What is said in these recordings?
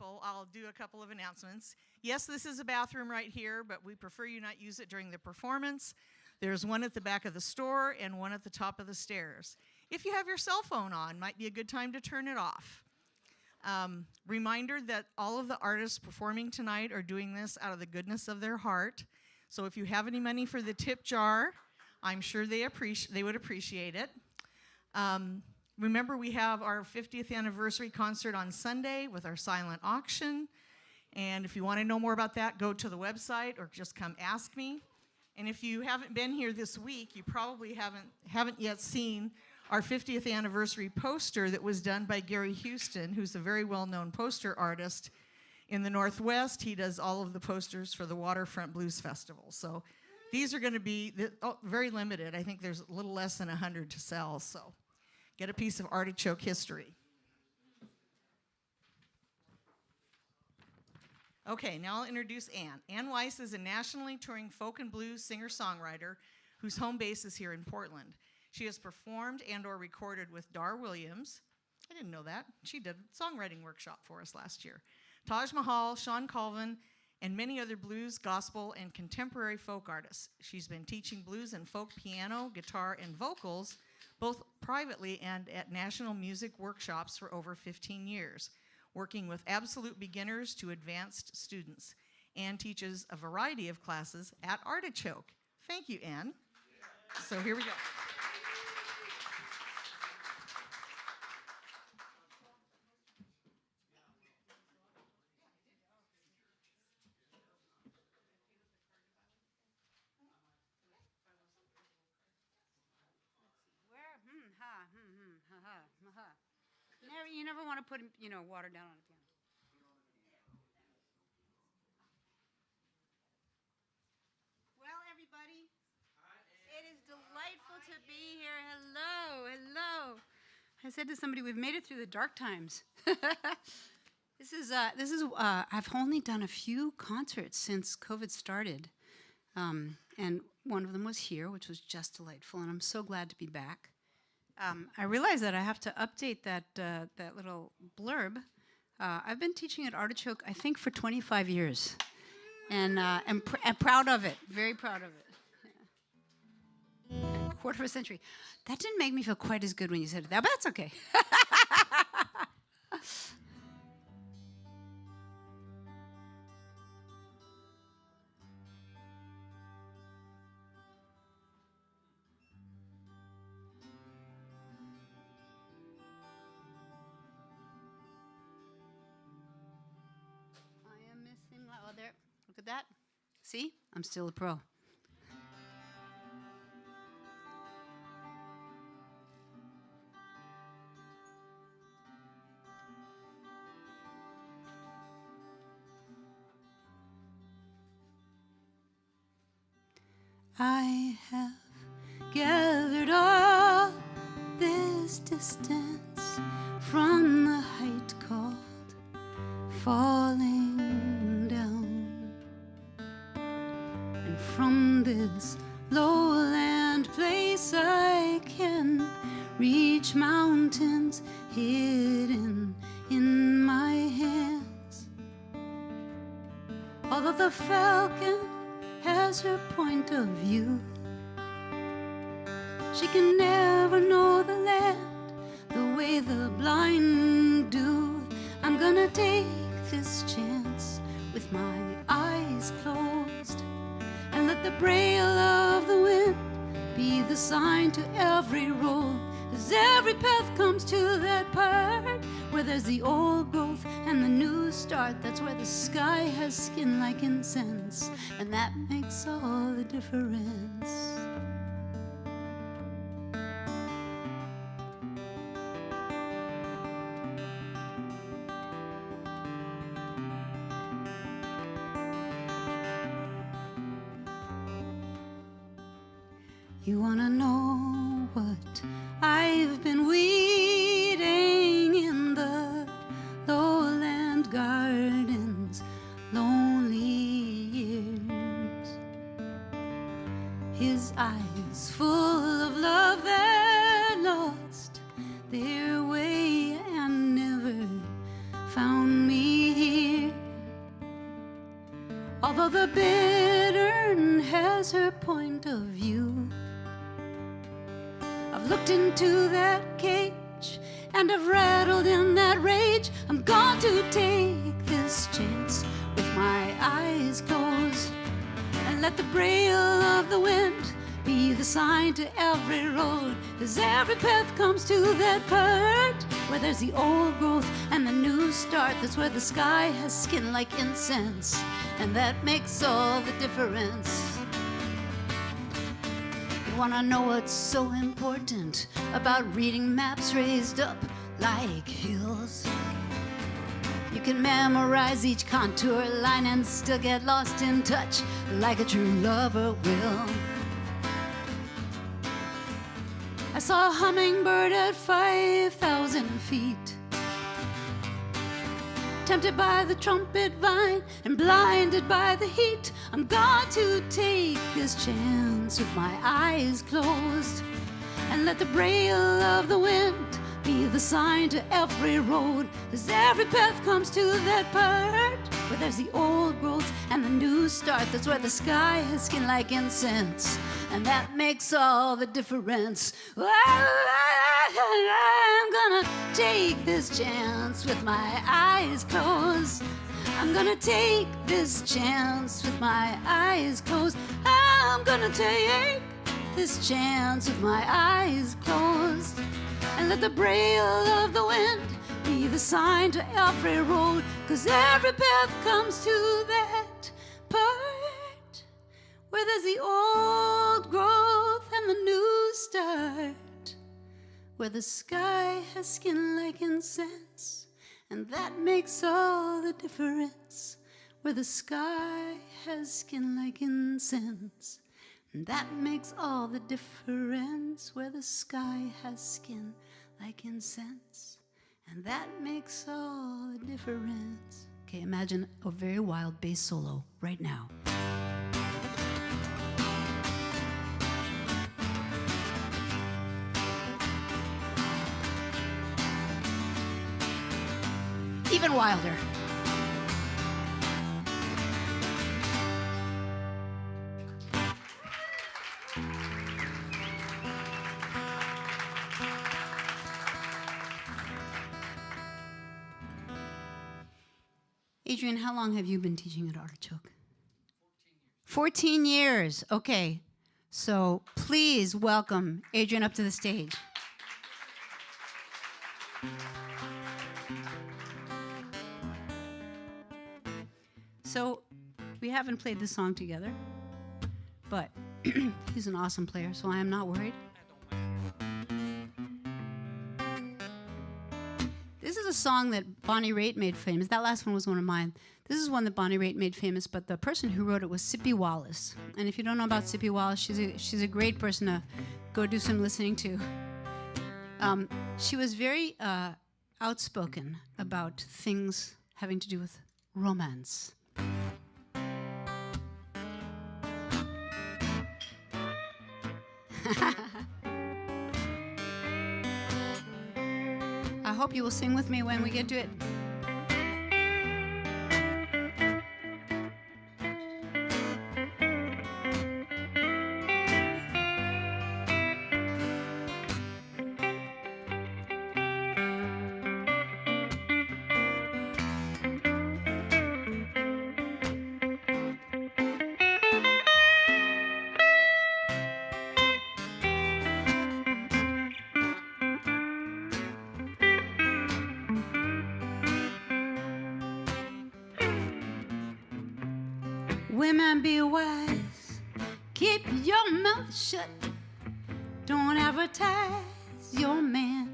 people, I'll do a couple of announcements. Yes, this is a bathroom right here, but we prefer you not use it during the performance. There's one at the back of the store and one at the top of the stairs. If you have your cell phone on, might be a good time to turn it off. Reminder that all of the artists performing tonight are doing this out of the goodness of their heart. So if you have any money for the tip jar, I'm sure they would appreciate it. Remember, we have our 50th anniversary concert on Sunday with our silent auction. And if you want to know more about that, go to the website or just come ask me. And if you haven't been here this week, you probably haven't yet seen our 50th anniversary poster that was done by Gary Houston, who's a very well-known poster artist in the Northwest. He does all of the posters for the Waterfront Blues Festival. So these are going to be very limited. I think there's a little less than 100 to sell, so get a piece of artichoke history. Okay, now I'll introduce Ann. Ann Weiss is a nationally touring folk and blues singer-songwriter whose home base is here in Portland. She has performed and or recorded with Dar Williams. I didn't know that. She did a songwriting workshop for us last year. Taj Mahal, Sean Colvin, and many other blues, gospel, and contemporary folk artists. She's been teaching blues and folk piano, guitar, and vocals, both privately and at national music workshops for over 15 years, working with absolute beginners to advanced students. Ann teaches a variety of classes at Artichoke. Thank you, Ann. So here we go. You never want to put, water down on a piano. Well, everybody, it is delightful to be here. Hello. I said to somebody, we've made it through the dark times. This is. I've only done a few concerts since COVID started, and one of them was here, which was just delightful, and I'm so glad to be back. I realize that I have to update that little blurb. I've been teaching at Artichoke, I think, for 25 years, and I'm proud of it. Very proud of it. Yeah. A quarter of a century. That didn't make me feel quite as good when you said it, but that's okay. There. Look at that. See? I'm still a pro. I have gathered all this distance from the height called falling. From this lowland place I can reach mountains hidden in my hands. Although the falcon has her point of view, she can never know the land the way the blind do. I'm gonna take this chance with my eyes closed, and let the braille of the wind be the sign to every road. As every path comes to that part where there's the old growth and the new start. That's where the sky has skin like incense, and that makes all the difference. You wanna know what I've been weeding in the lowland gardens, lonely years. His eyes full of love that lost their way and never found me here. Although the bittern has her point of view, I've looked into that cage and I've rattled in that rage. I'm going to take this chance with my eyes closed and let the braille of the wind be the sign to every road. As every path comes to that part where there's the old growth and the new start. That's where the sky has skin like incense, and that makes all the difference. You wanna know what's so important about reading maps raised up like hills? You can memorize each contour line and still get lost in touch like a true lover will. I saw a hummingbird at 5,000 feet, tempted by the trumpet vine and blinded by the heat. I'm going to take this chance with my eyes closed and let the braille of the wind be the sign to every road. As every path comes to that part where there's the old growth and the new start. That's where the sky has skin like incense, and that makes all the difference. I'm gonna take this chance with my eyes closed. I'm gonna take this chance with my eyes closed. I'm gonna take this chance with my eyes closed and let the braille of the wind be the sign to every road. 'Cause every path comes to that part where there's the old growth and the new start, where the sky has skin like incense, and that makes all the difference. Where the sky has skin like incense, and that makes all the difference. Where the sky has skin like incense, and that makes all the difference. Okay, imagine a very wild bass solo right now. Even wilder. Adrian, how long have you been teaching at Artichoke? 14 years. Okay. So please welcome Adrian up to the stage. So we haven't played this song together, but he's an awesome player, so I am not worried. This is a song that Bonnie Raitt made famous. That last one was one of mine. This is one that Bonnie Raitt made famous, but the person who wrote it was Sippy Wallace. And if you don't know about Sippy Wallace, she's a great person to go do some listening to. She was very outspoken about things having to do with romance. I hope you will sing with me when we get to it. Women, be wise, keep your mouth shut, don't advertise your man,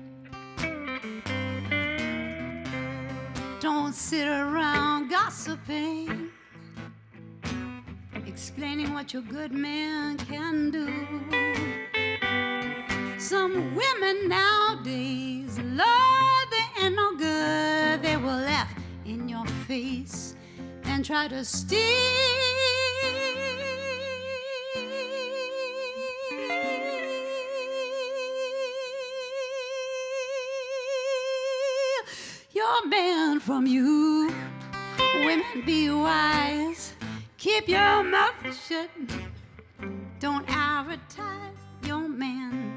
don't sit around gossiping, explaining what your good man can do. Some women nowadays, Lord, they ain't no good. They will laugh in your face and try to steal your man from you. Women, be wise, Keep your mouth shut. Don't advertise your man.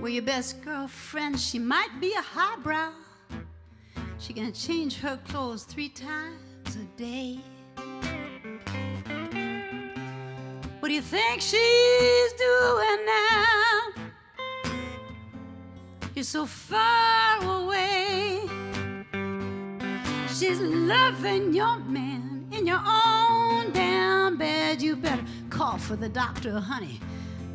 Well, your best girlfriend, she might be a highbrow. She can change her clothes 3 times a day. What do you think she's doing now? You're so far away. She's loving your man in your own damn bed. You better call for the doctor, honey.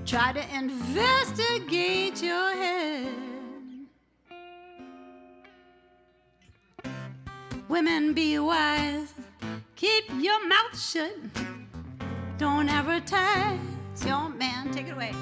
Try to investigate your head. Women, be wise. Keep your mouth shut. Don't advertise your man. Take it away.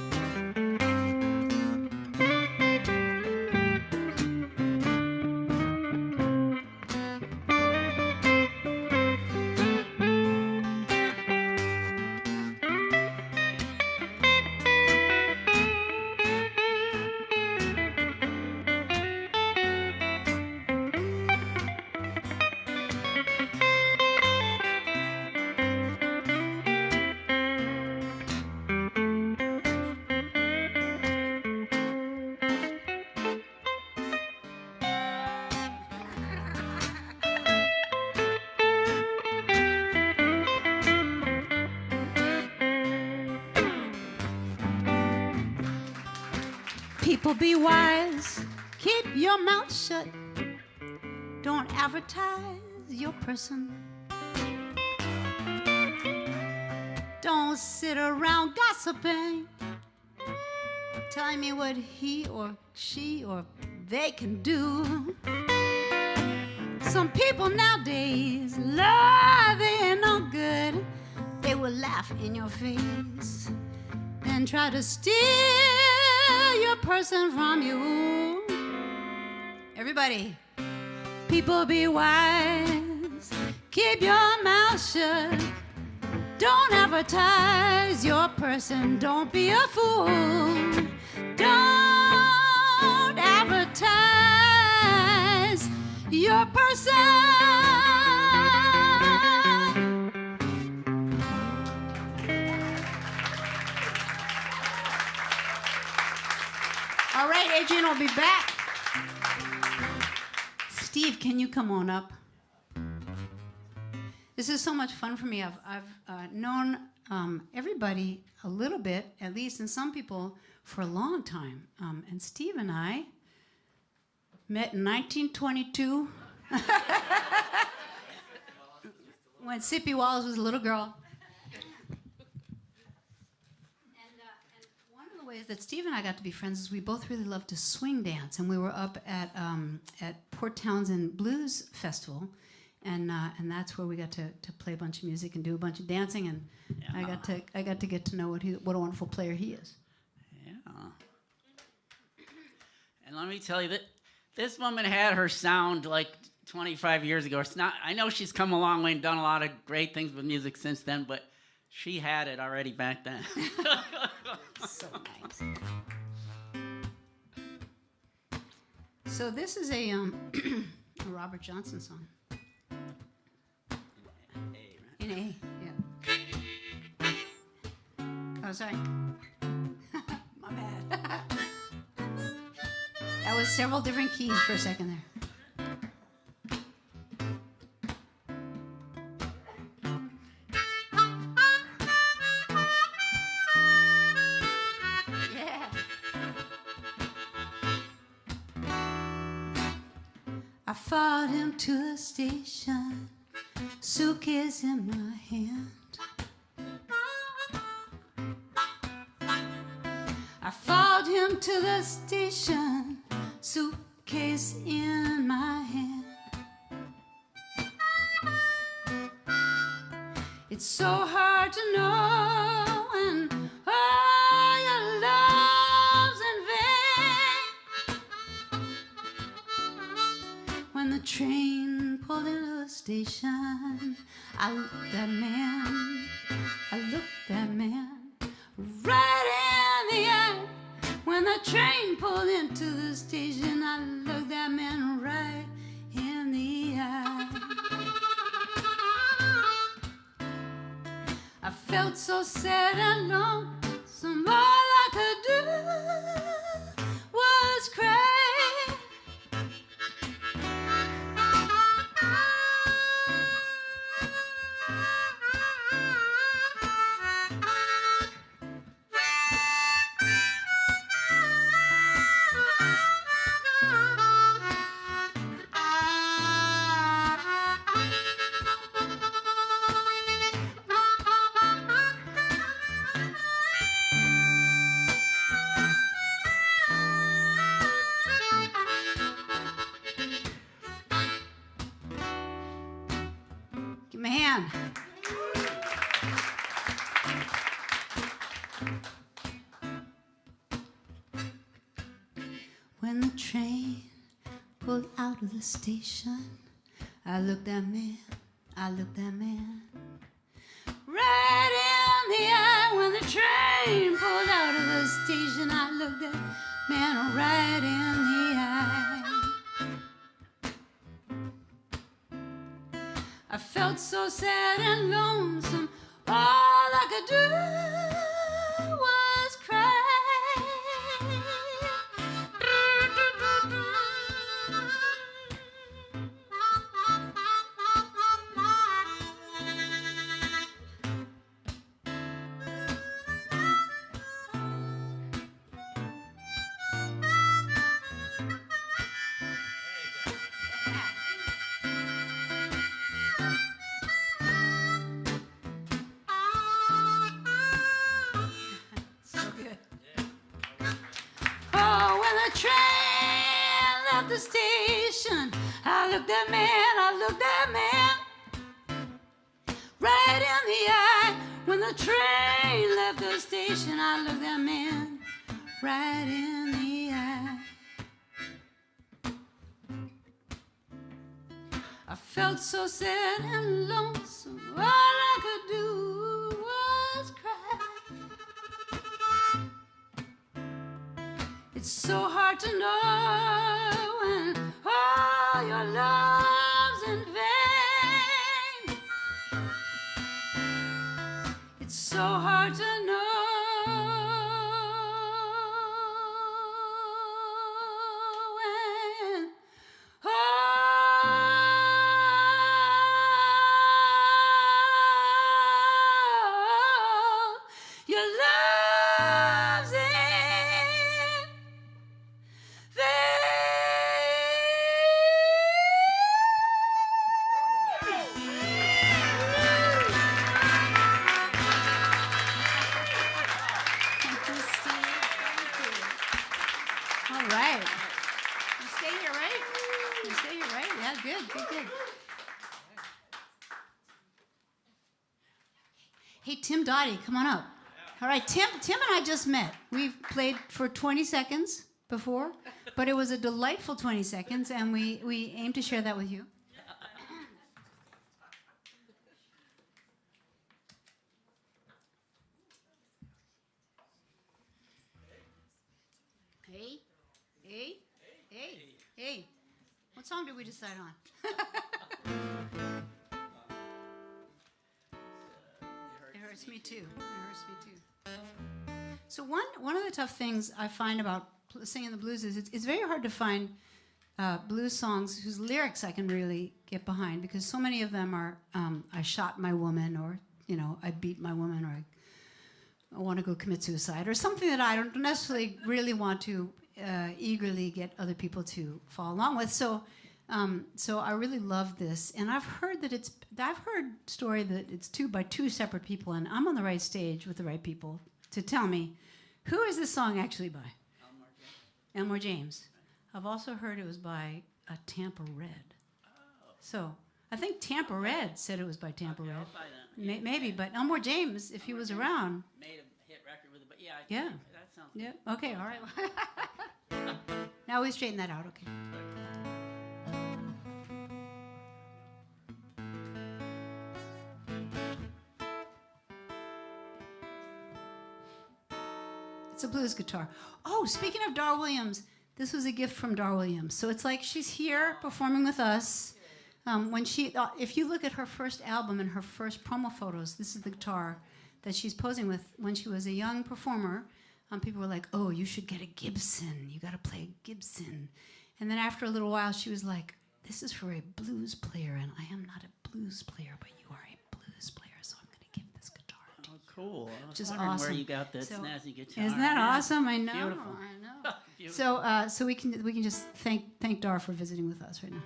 People, be wise. Keep your mouth shut. Don't advertise your person. Don't sit around gossiping, telling me what he or she or they can do. Some people nowadays, Lord, they ain't no good. They will laugh in your face and try to steal your person from you. Everybody, people, be wise. Keep your mouth shut. Don't advertise your person. Don't be a fool. Don't advertise your person. All right, Adrian will be back. Steve, can you come on up? This is so much fun for me. I've known everybody a little bit, at least, and some people for a long time. And Steve and I met in 1922 when Sippy Wallace was a little girl. Ways that Steve and I got to be friends is we both really loved to swing dance, and we were up at Port Townsend Blues Festival, and that's where we got to play a bunch of music and do a bunch of dancing, and yeah. I got to get to know what a wonderful player he is. Yeah. And let me tell you that this woman had her sound like 25 years ago. It's not. I know she's come a long way and done a lot of great things with music since then, but she had it already back then. So nice. So this is a Robert Johnson song. In A, yeah. Oh, sorry. My bad. That was several different keys for a second there. I followed him to the station, suitcase in my hand. I followed him to the station, suitcase in my hand. It's so hard to know when all your love's in vain. When the train pulled into the station, I looked that man right in the eye. When the train pulled into the station, I looked that man right in the eye. I felt so sad and lonesome. All I could do was cry. Give me a hand. When the train pulled out of the station, I looked that man, right in the eye. When the train pulled out of the station, I looked that man right in the eye. I felt so sad and lonesome. All I could do was cry. The station, I looked that man right in the eye. When the train left the station, I looked that man right in the eye. I felt so sad and lonesome. All I could do was cry. It's so hard to know when all your love's in vain. It's so hard to know when all your love's in Good. Hey, Tim Dawdy, come on up. All right, Tim and I just met. We've played for 20 seconds before, but it was a delightful 20 seconds, and we aim to share that with you. Hey. What song did we decide on? It hurts me too. So one of the tough things I find about singing the blues is it's very hard to find blues songs whose lyrics I can really get behind, because so many of them are I shot my woman, or I beat my woman, or I want to go commit suicide, or something that I don't necessarily really want to eagerly get other people to follow along with. So I really love this, and I've heard story that it's by two separate people, and I'm on the right stage with the right people to tell me who is this song actually by. Elmore James. I've also heard it was by Tampa Red. So I think Tampa Red said it was by Tampa Red. I'll buy that. Maybe, but Elmore James, if he was around. Made a hit record with it, but yeah. That sounds good. Yeah. Okay. All right. Now we straighten that out. Okay. It's a blues guitar. Oh, speaking of Dar Williams, this was a gift from Dar Williams. So it's like she's here performing with us. If you look at her first album and her first promo photos, this is the guitar that she's posing with when she was a young performer. People were like, "Oh, you should get a Gibson. You got to play a Gibson." And then after a little while, she was like, "This is for a blues player, and I am not a blues player, but you are a blues player, so I'm going to give this guitar to you." Oh, cool. I was Which is wondering awesome. where you got that So, snazzy guitar. Isn't that Yeah. awesome? I know. Beautiful. I know. Beautiful. So we can just thank Dar for visiting with us right now.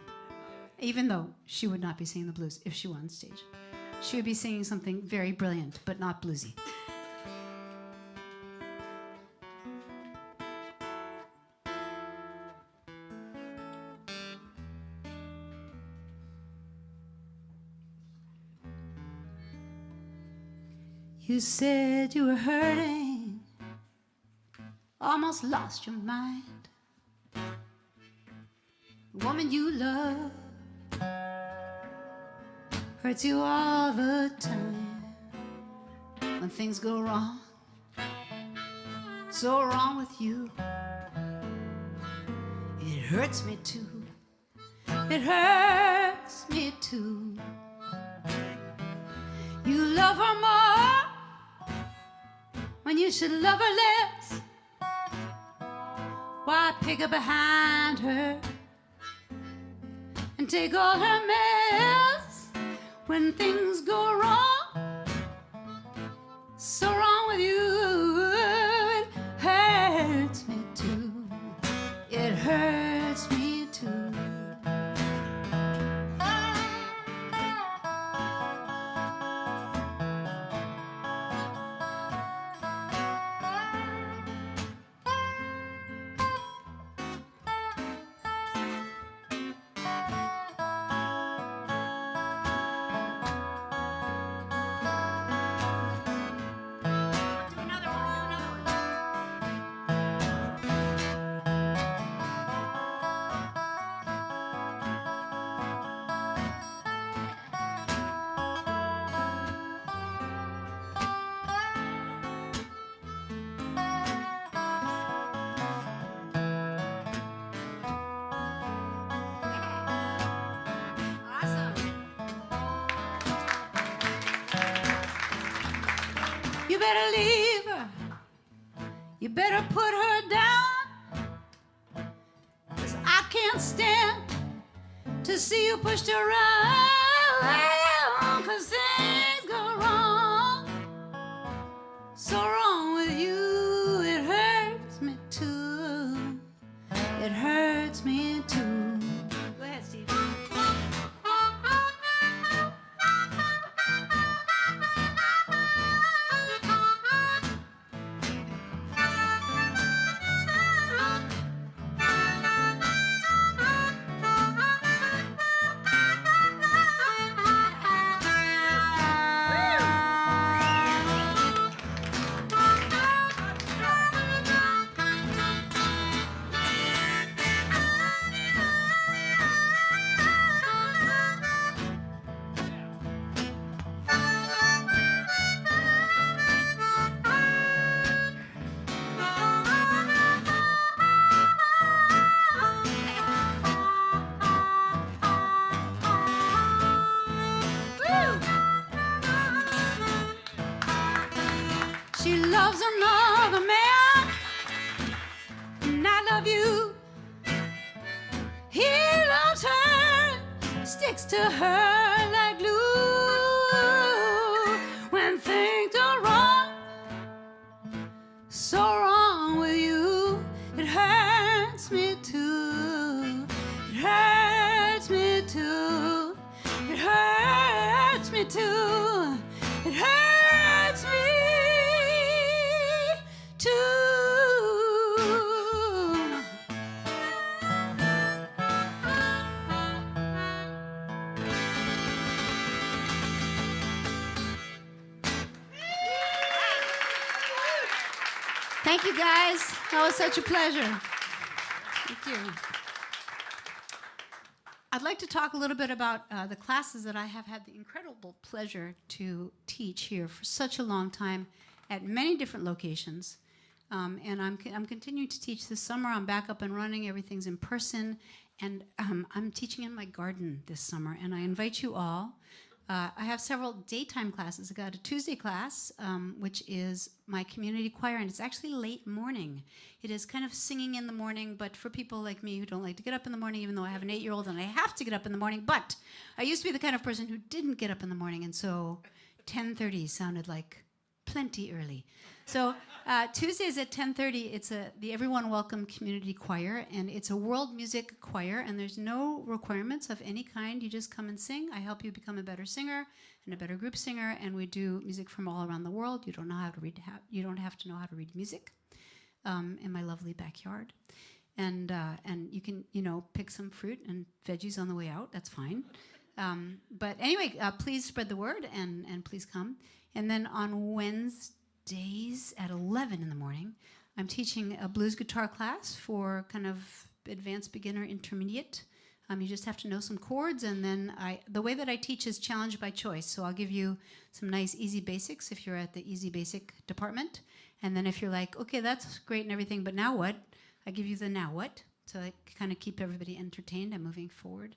Even though she would not be singing the blues if she were on stage, she would be singing something very brilliant, but not bluesy. You said you were hurting, almost lost your mind. The woman you love hurts you all the time. When things go wrong, so wrong with you, it hurts me too. It hurts me too. You love her more when you should love her less. Why pick up behind her and take all her mess when things go wrong? So wrong with you, it hurts me too. It hurts me too. You better leave her. You better put her down. 'Cause I can't stand to see you pushed around. 'Cause things go wrong. So wrong with you. It hurts me too. It hurts me too. Go ahead, Steve. She loves another man, and I love you. He loves her, sticks to her like glue. When things are wrong, so wrong with you, it hurts me too. It hurts me too. It hurts me too. It hurts me too. Thank you, guys. That was such a pleasure. Thank you. I'd like to talk a little bit about the classes that I have had the incredible pleasure to teach here for such a long time at many different locations. And I'm continuing to teach this summer. I'm back up and running. Everything's in person. And I'm teaching in my garden this summer. And I invite you all I have several daytime classes. I got a Tuesday class, which is my community choir, and it's actually late morning. It is kind of singing in the morning, but for people like me who don't like to get up in the morning, even though I have an 8-year-old and I have to get up in the morning, but I used to be the kind of person who didn't get up in the morning, and so 10:30 sounded like plenty early. So Tuesdays at 10:30, it's the Everyone Welcome Community Choir, and it's a world music choir, and there's no requirements of any kind. You just come and sing. I help you become a better singer and a better group singer, and we do music from all around the world. You don't know how to read. You don't have to know how to read music in my lovely backyard, and you can pick some fruit and veggies on the way out. That's fine. But anyway, please spread the word and please come. And then on Wednesdays at 11 in the morning, I'm teaching a blues guitar class for kind of advanced beginner intermediate. You just have to know some chords, and then the way that I teach is challenge by choice. So I'll give you some nice easy basics if you're at the easy basic department. And then if you're like, okay, that's great and everything, but now what? I give you the now what. So I kind of keep everybody entertained and moving forward.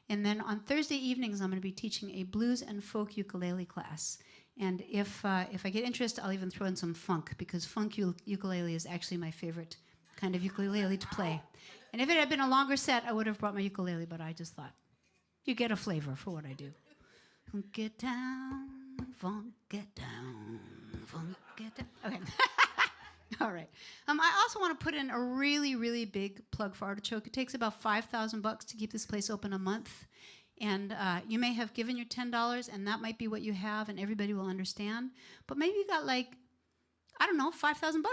And then on Thursday evenings, I'm going to be teaching a blues and folk ukulele class. And if I get interest, I'll even throw in some funk, because funk ukulele is actually my favorite kind of ukulele to play. And if it had been a longer set, I would have brought my ukulele, but I just thought, you get a flavor for what I do. Funk it down, funk it down, funk it down. Okay. All right. I also want to put in a really, really big plug for Artichoke. It takes about $5,000 to keep this place open a month. And you may have given your $10, and that might be what you have, and everybody will understand. But maybe you got $5,000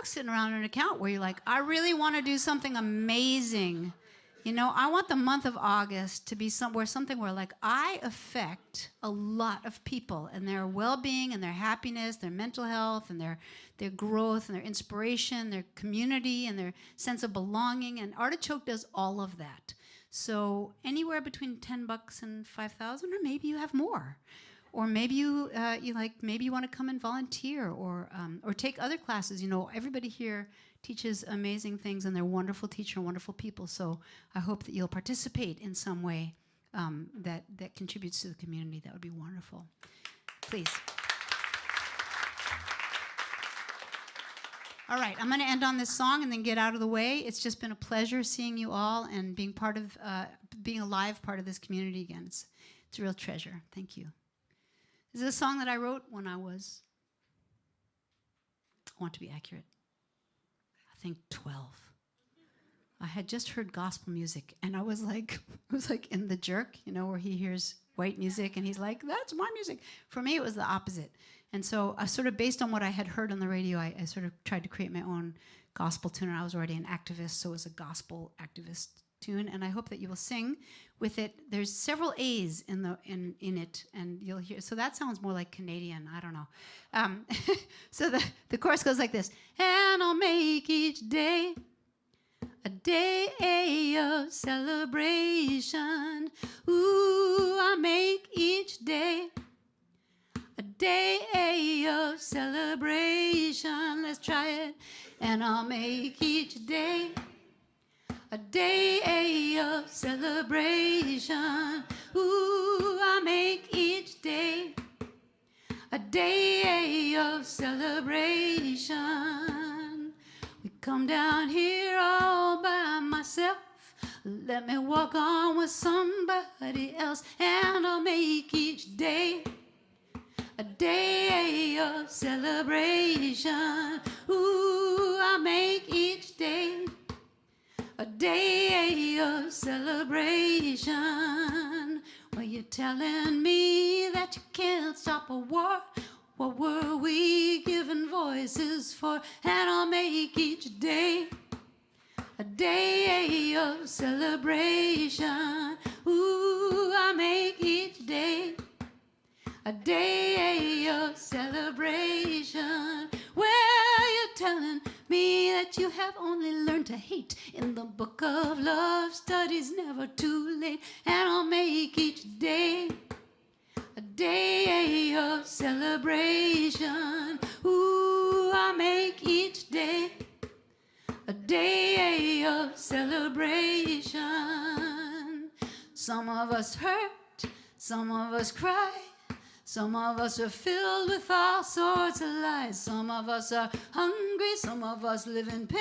sitting around in an account where you're like, I really want to do something amazing. I want the month of August to be something where I affect a lot of people and their well-being and their happiness, their mental health and their growth and their inspiration, their community and their sense of belonging. And Artichoke does all of that. So anywhere between $10 and $5,000, or maybe you have more. Or maybe maybe you want to come and volunteer or take other classes. Everybody here teaches amazing things, and they're wonderful teachers and wonderful people. So I hope that you'll participate in some way that contributes to the community. That would be wonderful. Please. All right, I'm going to end on this song and then get out of the way. It's just been a pleasure seeing you all and being a live part of this community again. It's a real treasure. Thank you. This is a song that I wrote when I was, I want to be accurate, I think 12. I had just heard gospel music, and I was like in The Jerk, where he hears white music, and he's like, that's my music. For me, it was the opposite. And so sort of based on what I had heard on the radio, I sort of tried to create my own gospel tune, and I was already an activist, so it was a gospel activist tune, and I hope that you will sing with it. There's several A's in it, and you'll hear. So that sounds more like Canadian. I don't know. So the chorus goes like this: and I'll make each day a day of celebration. Ooh, I'll make each day a day of celebration. Let's try it. And I'll make each day a day of celebration. Ooh, I make each day a day of celebration. We come down here all by myself. Let me walk on with somebody else, and I'll make each day a day of celebration. Ooh, I make each day a day of celebration. Well, you're telling me that you can't stop a war. What were we given voices for? And I'll make each day a day of celebration. Ooh, I make each day a day of celebration. Well, you're telling me that you have only learned to hate. In the book of love, studies never too late. And I'll make each day a day of celebration. Ooh, I make each day a day of celebration. Some of us hurt, some of us cry, Some of us are filled with all sorts of lies. Some of us are hungry, some of us live in pain.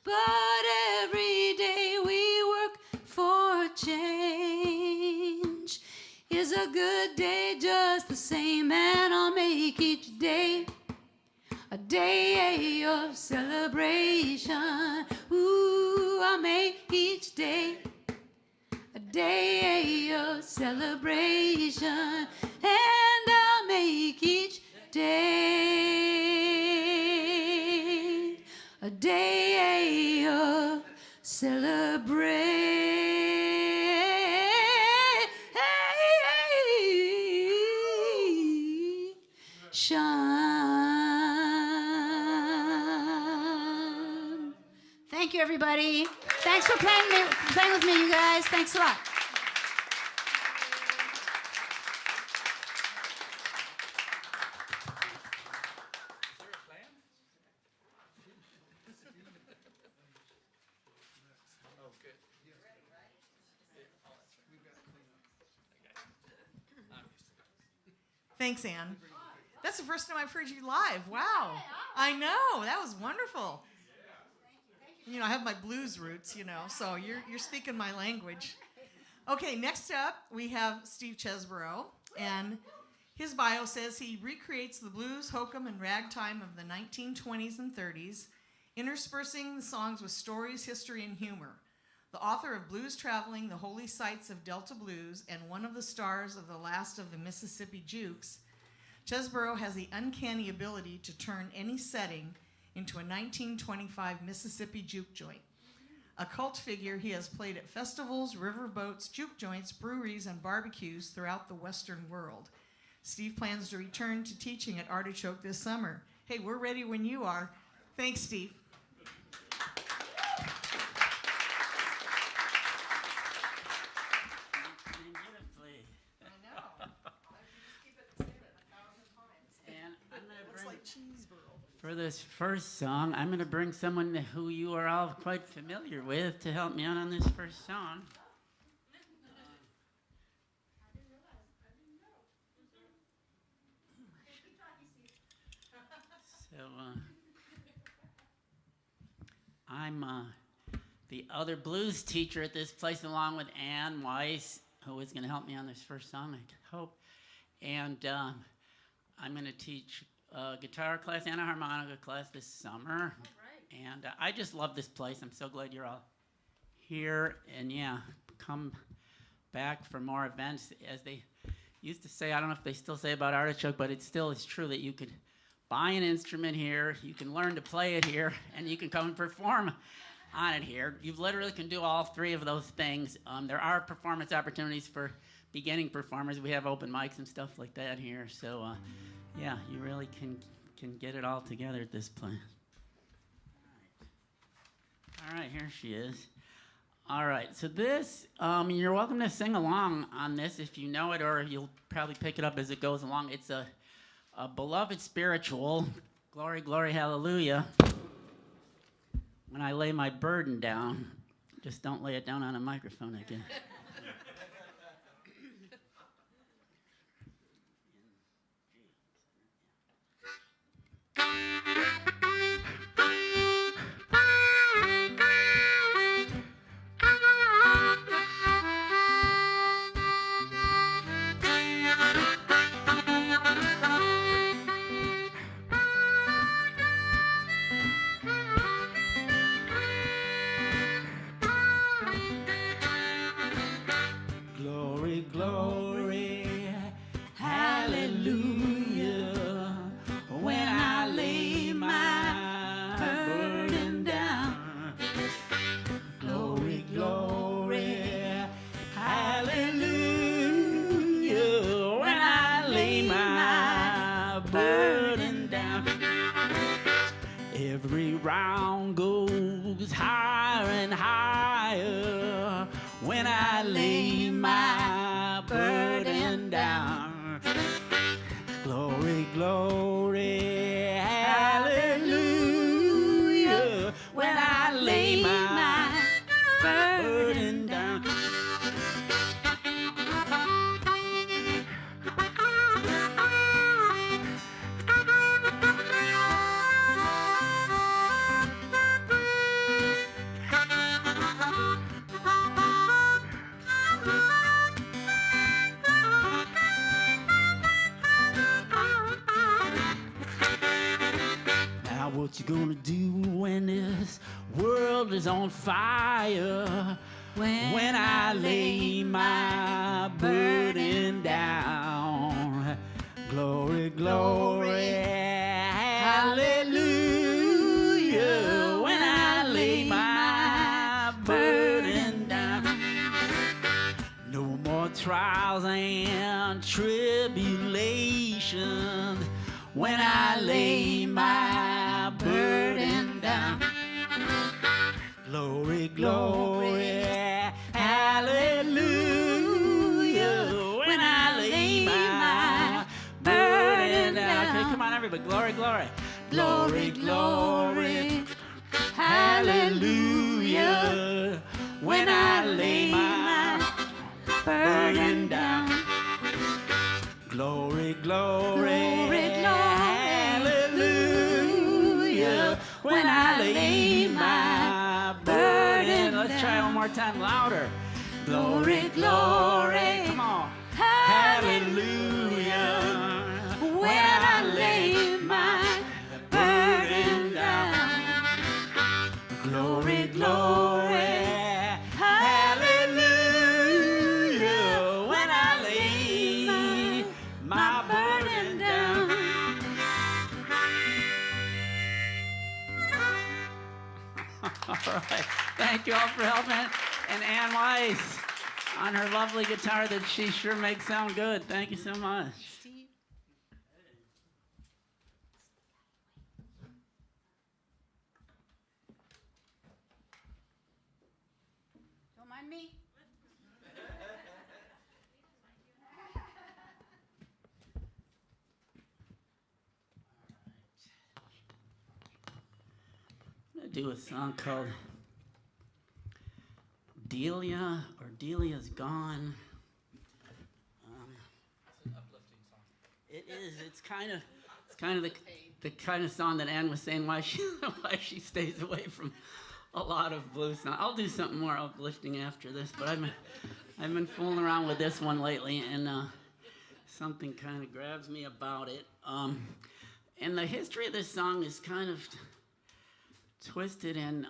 But every day we work for change. Is a good day just the same, and I'll make each day a day of celebration. Ooh, I'll make each day a day of celebration, and I'll make each day a day of celebration. Thank you, everybody. Thanks for playing with me, you guys. Thanks a lot. Thanks, Ann. That's the first time I've heard you live. Wow. I know. That was wonderful. You know, I have my blues roots, you know, so you're speaking my language. Okay, next up, we have Steve Cheseborough, and his bio says he recreates the blues, hokum, and ragtime of the 1920s and 30s, interspersing the songs with stories, history, and humor. The author of Blues Traveling, The Holy Sites of Delta Blues, and one of the stars of The Last of the Mississippi Jukes, Cheseborough has the uncanny ability to turn any setting into a 1925 Mississippi juke joint. A cult figure, he has played at festivals, riverboats, juke joints, breweries, and barbecues throughout the Western world. Steve plans to return to teaching at Artichoke this summer. Hey, we're ready when you are. Thanks, Steve. For this first song, I'm going to bring someone who you are all quite familiar with to help me out on this first song. I'm the other blues teacher at this place, along with Ann Weiss, who is going to help me on this first song, I hope. And I'm going to teach guitar class and a harmonica class this summer. Right. And I just love this place. I'm so glad you're all here. And yeah, come back for more events. As they used to say, I don't know if they still say about Artichoke, but it still is true that you could buy an instrument here, you can learn to play it here, and you can come and perform on it here. You literally can do all three of those things. There are performance opportunities for beginning performers. We have open mics and stuff like that here. So yeah, you really can get it all together at this place. All right, here she is. All right, so this, you're welcome to sing along on this if you know it, or you'll probably pick it up as it goes along. It's a beloved spiritual, Glory, Glory, Hallelujah. When I lay my burden down, just don't lay it down on a microphone again. Glory, glory, hallelujah. When I lay my burden down. Glory, glory, hallelujah. When I lay my burden down. Every round goes higher and higher. When I lay my burden down. Glory, glory, hallelujah. When I lay my burden down. you gonna do when this world is on fire? When I lay my burden down. Glory, glory, hallelujah. When I lay my burden down. No more trials and tribulations. When I lay my burden down. Glory, glory, hallelujah. When I lay my burden down. Okay, come on, everybody. Glory, glory. Glory, glory, hallelujah. When I lay my burden down. Glory, glory, hallelujah. When I lay my burden. Let's try it one more time, louder. Glory, glory. Come on. Hallelujah. When I lay my burden down. Glory, glory. Hallelujah. When I lay my burden down. All right. Thank you all for helping. And Ann Weiss on her lovely guitar that she sure makes sound good. Thank you so much. Steve. Don't mind me. I'm going to do a song called Delia, or Delia's Gone. It's an uplifting song. It is. It's kind of the kind of song that Ann was saying why she stays away from a lot of blues songs. I'll do something more uplifting after this, but I've been fooling around with this one lately, and something kind of grabs me about it. And the history of this song is kind of twisted and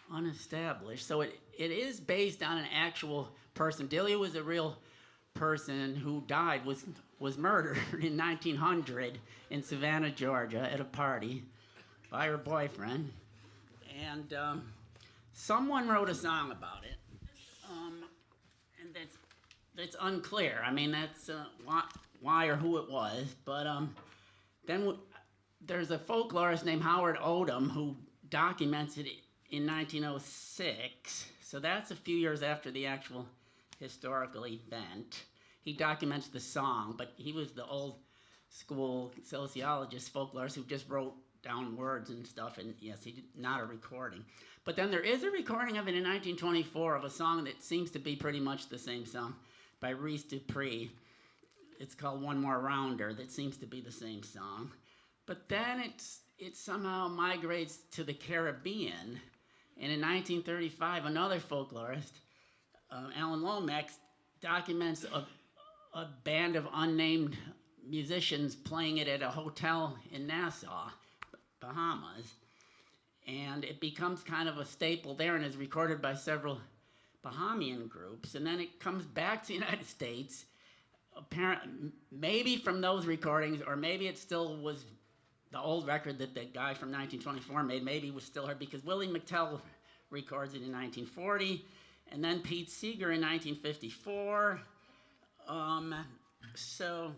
unestablished. So it is based on an actual person. Delia was a real person who died, was murdered in 1900 in Savannah, Georgia, at a party by her boyfriend. And someone wrote a song about it. And that's unclear. I mean, that's why or who it was. But then there's a folklorist named Howard Odom who documents it in 1906. So that's a few years after the actual historical event. He documents the song, but he was the old school sociologist, folklorist who just wrote down words and stuff, and yes, he did not a recording. But then there is a recording of it in 1924 of a song that seems to be pretty much the same song by Reese Dupree. It's called One More Rounder, that seems to be the same song. But then it somehow migrates to the Caribbean, and in 1935, another folklorist, Alan Lomax, documents a band of unnamed musicians playing it at a hotel in Nassau, Bahamas. And it becomes kind of a staple there and is recorded by several Bahamian groups. And then it comes back to the United States, maybe from those recordings, or maybe it still was the old record that the guy from 1924 made, maybe was still heard, because Willie McTell records it in 1940, and then Pete Seeger in 1954. So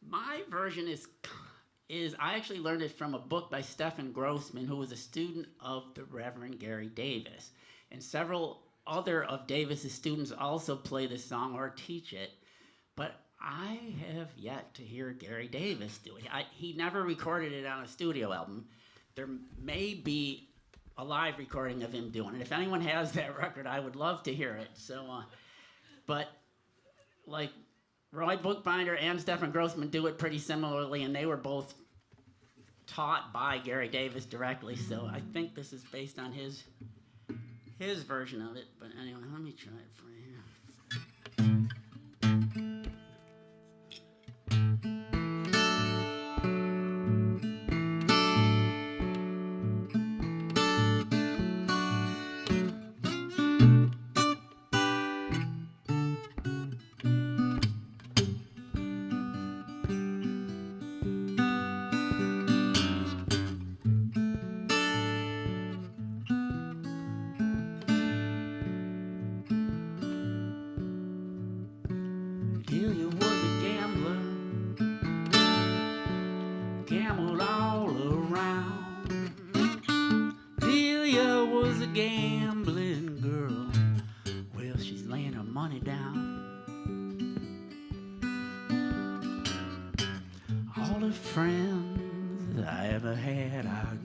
my version is I actually learned it from a book by Stephen Grossman, who was a student of the Reverend Gary Davis. And several other of Davis's students also play this song or teach it. But I have yet to hear Gary Davis do it. He never recorded it on a studio album. There may be a live recording of him doing it. If anyone has that record, I would love to hear it. So, but like Roy Bookbinder and Stephen Grossman do it pretty similarly, and they were both taught by Gary Davis directly. So I think this is based on his version of it. But anyway, let me try it for you.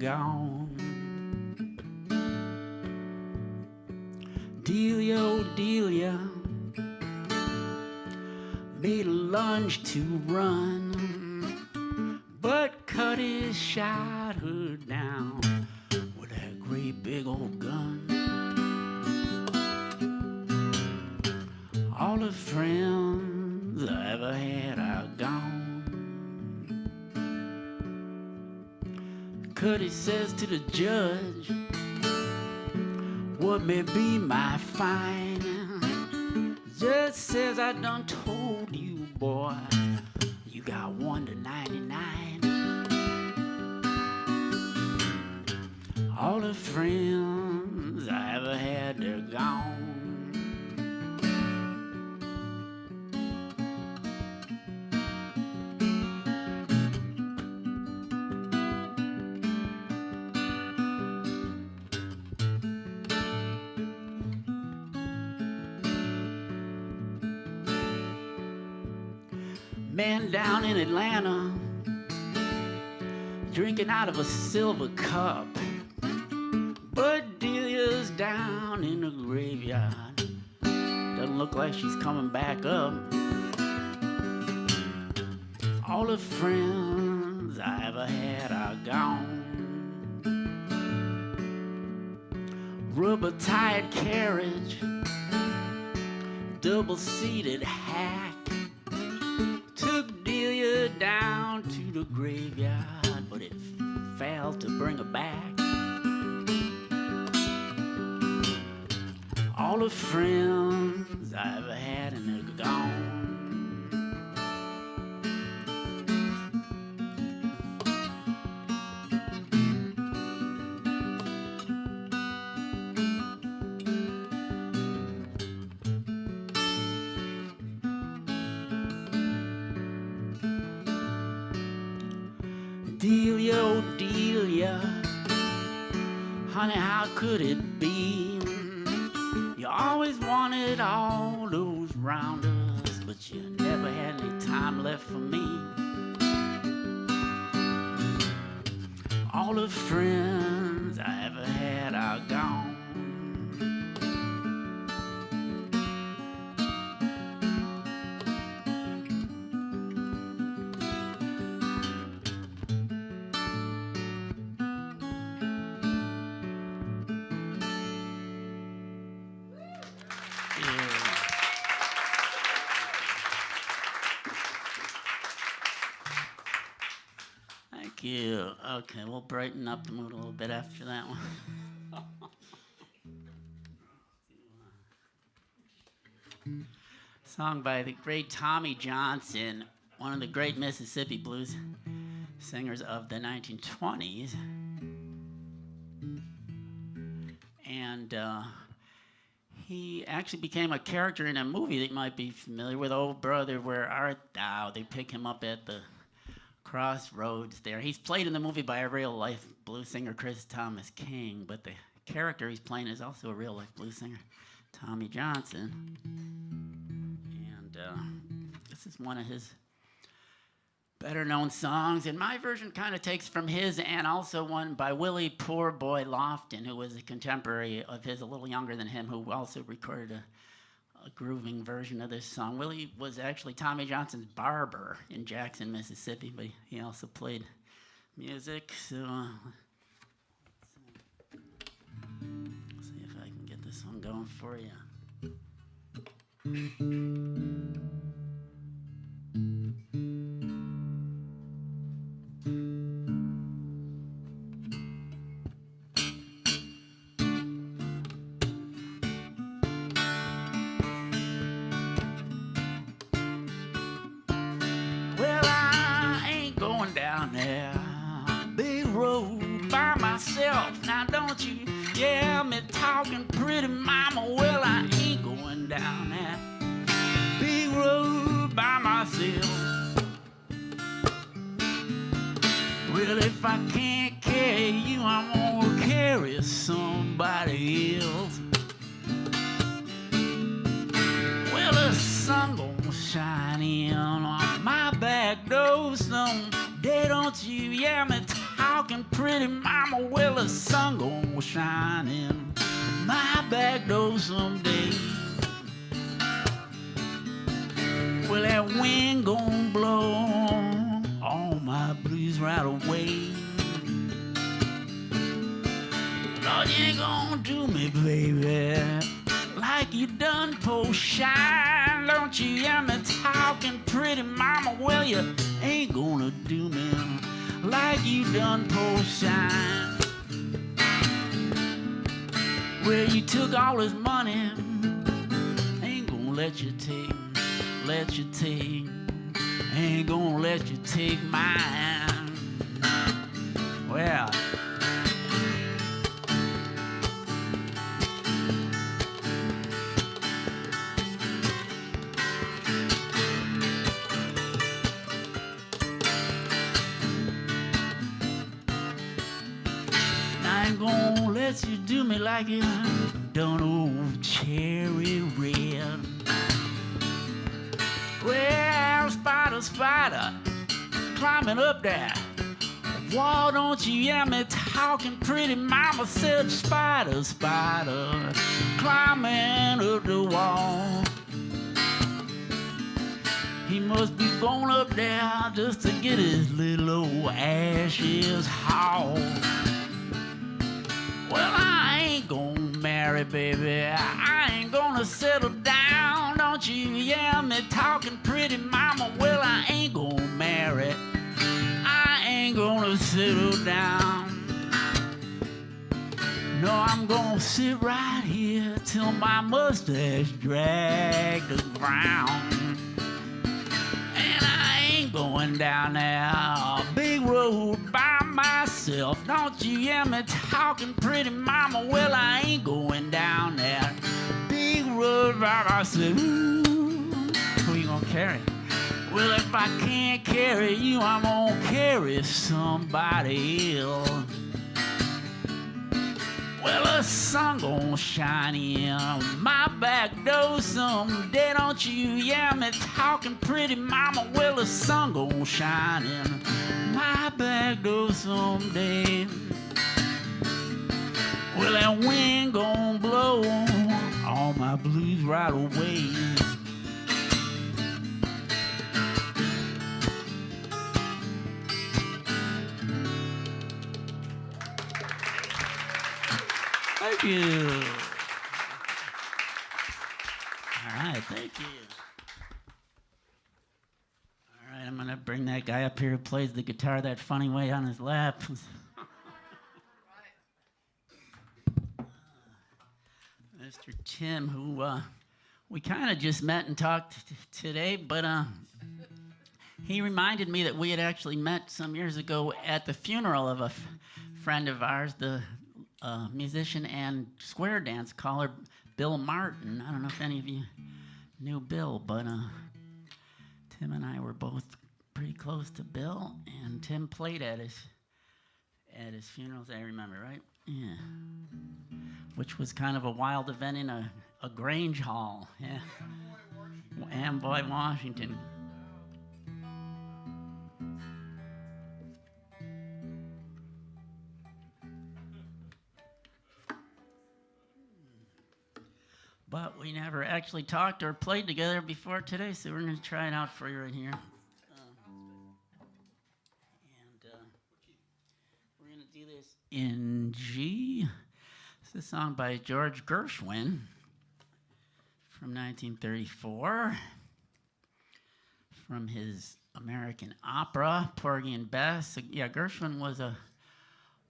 gone. Delia, oh Delia, made a lunge to run, but Cuddy shot her down with that great big old gun. All the friends I ever had are gone. Cuddy says to the judge, what may be my fine? Judge says, I done told you, boy, you got 1 to 99. All the friends I ever had, they're gone. Man down in Atlanta, drinking out of a silver cup, but Delia's down in the graveyard. Doesn't look like she's coming back up. All the friends I ever had are gone. Rubber-tired carriage, double-seated hack, took Delia down to the graveyard, but it failed to bring her back. All the friends I ever had, and they're gone. Delia, oh Delia, honey, how could it be? You always wanted all those rounders, but you never had any time left for me. All the friends I ever had are gone. Thank you. Okay, we'll brighten up the mood a little bit after that one. Song by the great Tommy Johnson, one of the great Mississippi blues singers of the 1920s. And he actually became a character in a movie that you might be familiar with, Oh Brother, Where Art Thou? They pick him up at the crossroads there. He's played in the movie by a real-life blues singer, Chris Thomas King, but the character he's playing is also a real-life blues singer, Tommy Johnson. And this is one of his better-known songs, and my version kind of takes from his and also one by Willie Poor Boy Lofton, who was a contemporary of his, a little younger than him, who also recorded a grooving version of this song. Willie was actually Tommy Johnson's barber in Jackson, Mississippi, but he also played music. So let's see if I can get this one going for you. Now don't you hear me talking, pretty mama? Well, I ain't going down that big road by myself. Well, if I can't carry you, I'm gonna carry somebody else. Well, the sun gonna shine in on my back door someday, don't you hear me talking, pretty mama? shining my back door someday. Well, that wind gon' blow all my blues right away. Lord, you ain't gonna do me, baby, like you done post shine. Don't you hear me talking, pretty mama? Well, you ain't gonna do me like you done post shine. Well, you took all his money, ain't gonna let you take, ain't gonna let you take mine. Well, I ain't gonna let you do me like you done old Cherry Red. Well, spider, spider, climbing up there. Why don't you hear me talking, pretty mama? Said spider, spider, climbing up the wall. He must be going up there just to get his little old ashes hauled. Well, I ain't gonna marry, baby. I ain't gonna settle down. Don't you hear me talking, pretty mama? Well, I ain't gonna marry. I ain't gonna settle down. No, I'm gonna sit right here till my mustache drag the ground. And I ain't going down there a big road by myself. Don't you hear me talking, pretty mama? Well, I ain't going down there big road by myself. Ooh, who you gonna carry? Well, if I can't carry you, I'm gonna carry somebody else. Well, the sun gonna shine in my back door someday. Don't you hear me talking, pretty mama? Well, the sun gonna shine in my back door someday. Well, that wind gonna blow all my blues right away. Thank you. All right, thank you. All right, I'm gonna bring that guy up here who plays the guitar that funny way on his lap. Mr. Tim, who we kind of just met and talked today, but he reminded me that we had actually met some years ago at the funeral of a friend of ours, the musician and square dance caller, Bill Martin. I don't know if any of you knew Bill, but Tim and I were both pretty close to Bill, and Tim played at his funerals, I remember, right? Yeah. Which was kind of a wild event in a Grange Hall. Yeah. Amboy, Washington. But we never actually talked or played together before today, so we're going to try it out for you right here. We're going to do this in G. It's a song by George Gershwin from 1934, from his American opera, Porgy and Bess. So, yeah, Gershwin was a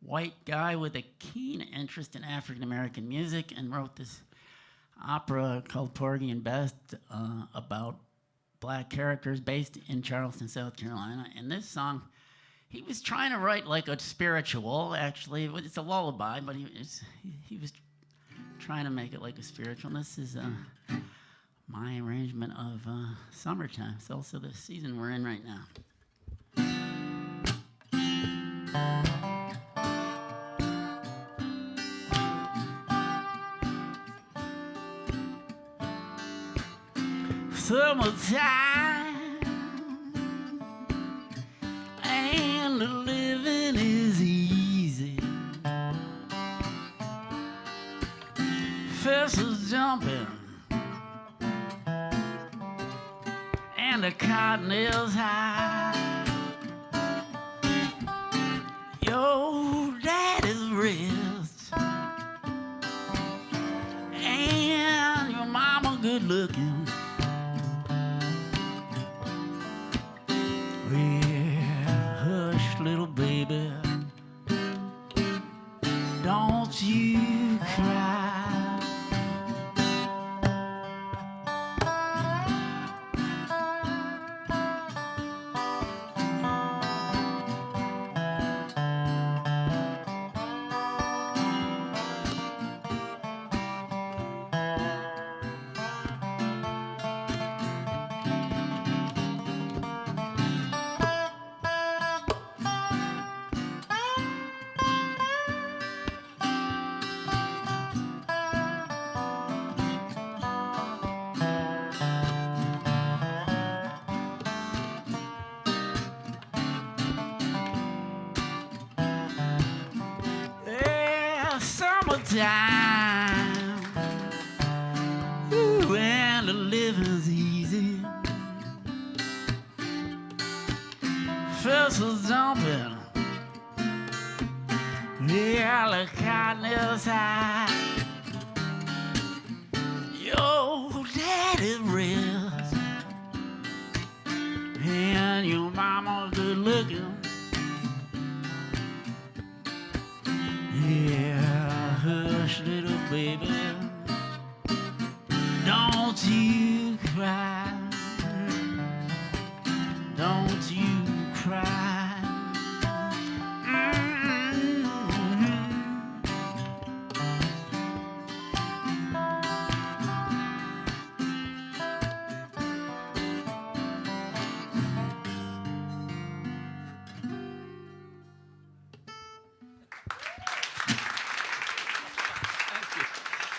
white guy with a keen interest in African American music and wrote this opera called Porgy and Bess about black characters based in Charleston, South Carolina. And this song, he was trying to write like a spiritual, actually. It's a lullaby, but he was trying to make it like a spiritual. And this is my arrangement of Summertime. It's also the season we're in right now. Summertime, and the living is easy. Fences jumping, and the cotton is high. Your daddy's rich, and your mama good looking. Well, hush, little baby, don't you cry. Summertime, ooh, and the living's easy. Fences jumping, yeah, the cotton is high. Your daddy rich, and your mama good looking. Yeah, hush, little baby, don't you cry, don't you cry.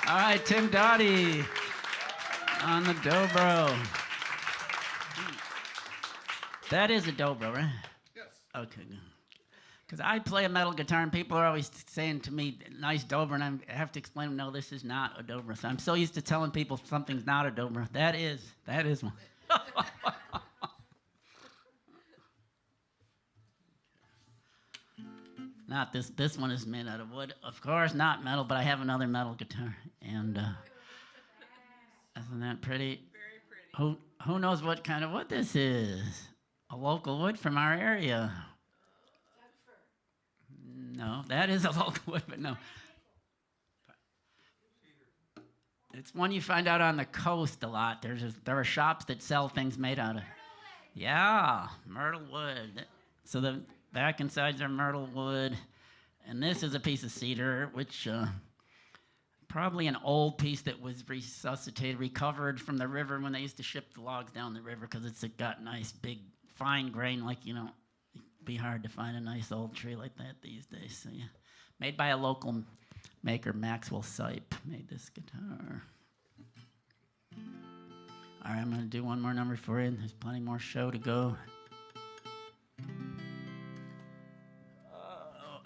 All right, Tim Dawdy on the dobro. That is a dobro, right? Yes. Okay, good. Because I play a metal guitar, and people are always saying to me, nice dobro, and I have to explain to them, no, this is not a dobro. So I'm so used to telling people something's not a dobro. That is one. Not this. This one is made out of wood. Of course, not metal, but I have another metal guitar. And isn't that pretty? Very pretty. Who knows what kind of wood this is? A local wood from our area. No, that is a local wood, but no. It's one you find out on the coast a lot. There are shops that sell things made out of. Yeah, myrtle wood. So the back and sides are myrtle wood, and this is a piece of cedar, which probably an old piece that was recovered from the river when they used to ship the logs down the river, because it's got nice, big, fine grain. Like, it'd be hard to find a nice old tree like that these days. So yeah, made by a local maker, Maxwell Sipe, made this guitar. All right, I'm gonna do one more number for you. There's plenty more show to go.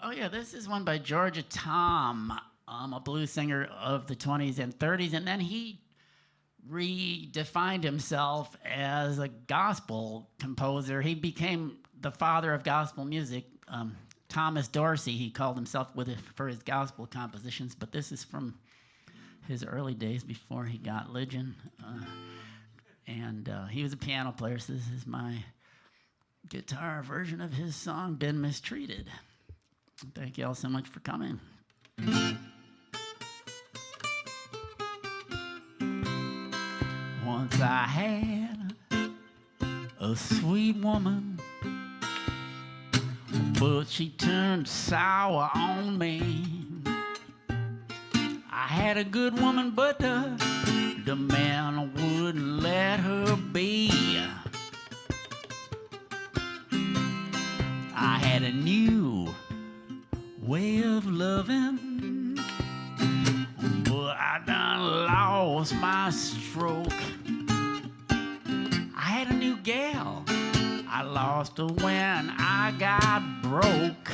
Oh yeah, this is one by Georgia Tom, a blues singer of the 20s and 30s, and then he redefined himself as a gospel composer. He became the father of gospel music. Thomas Dorsey, he called himself for his gospel compositions, but this is from his early days before he got religion. And he was a piano player, so this is my guitar version of his song, Been Mistreated. Thank you all so much for coming. Once I had a sweet woman, but she turned sour on me. I had a good woman, but the man wouldn't let her be. I had a new way of loving, but I done lost my stroke. I had a new gal, I lost her when I got broke.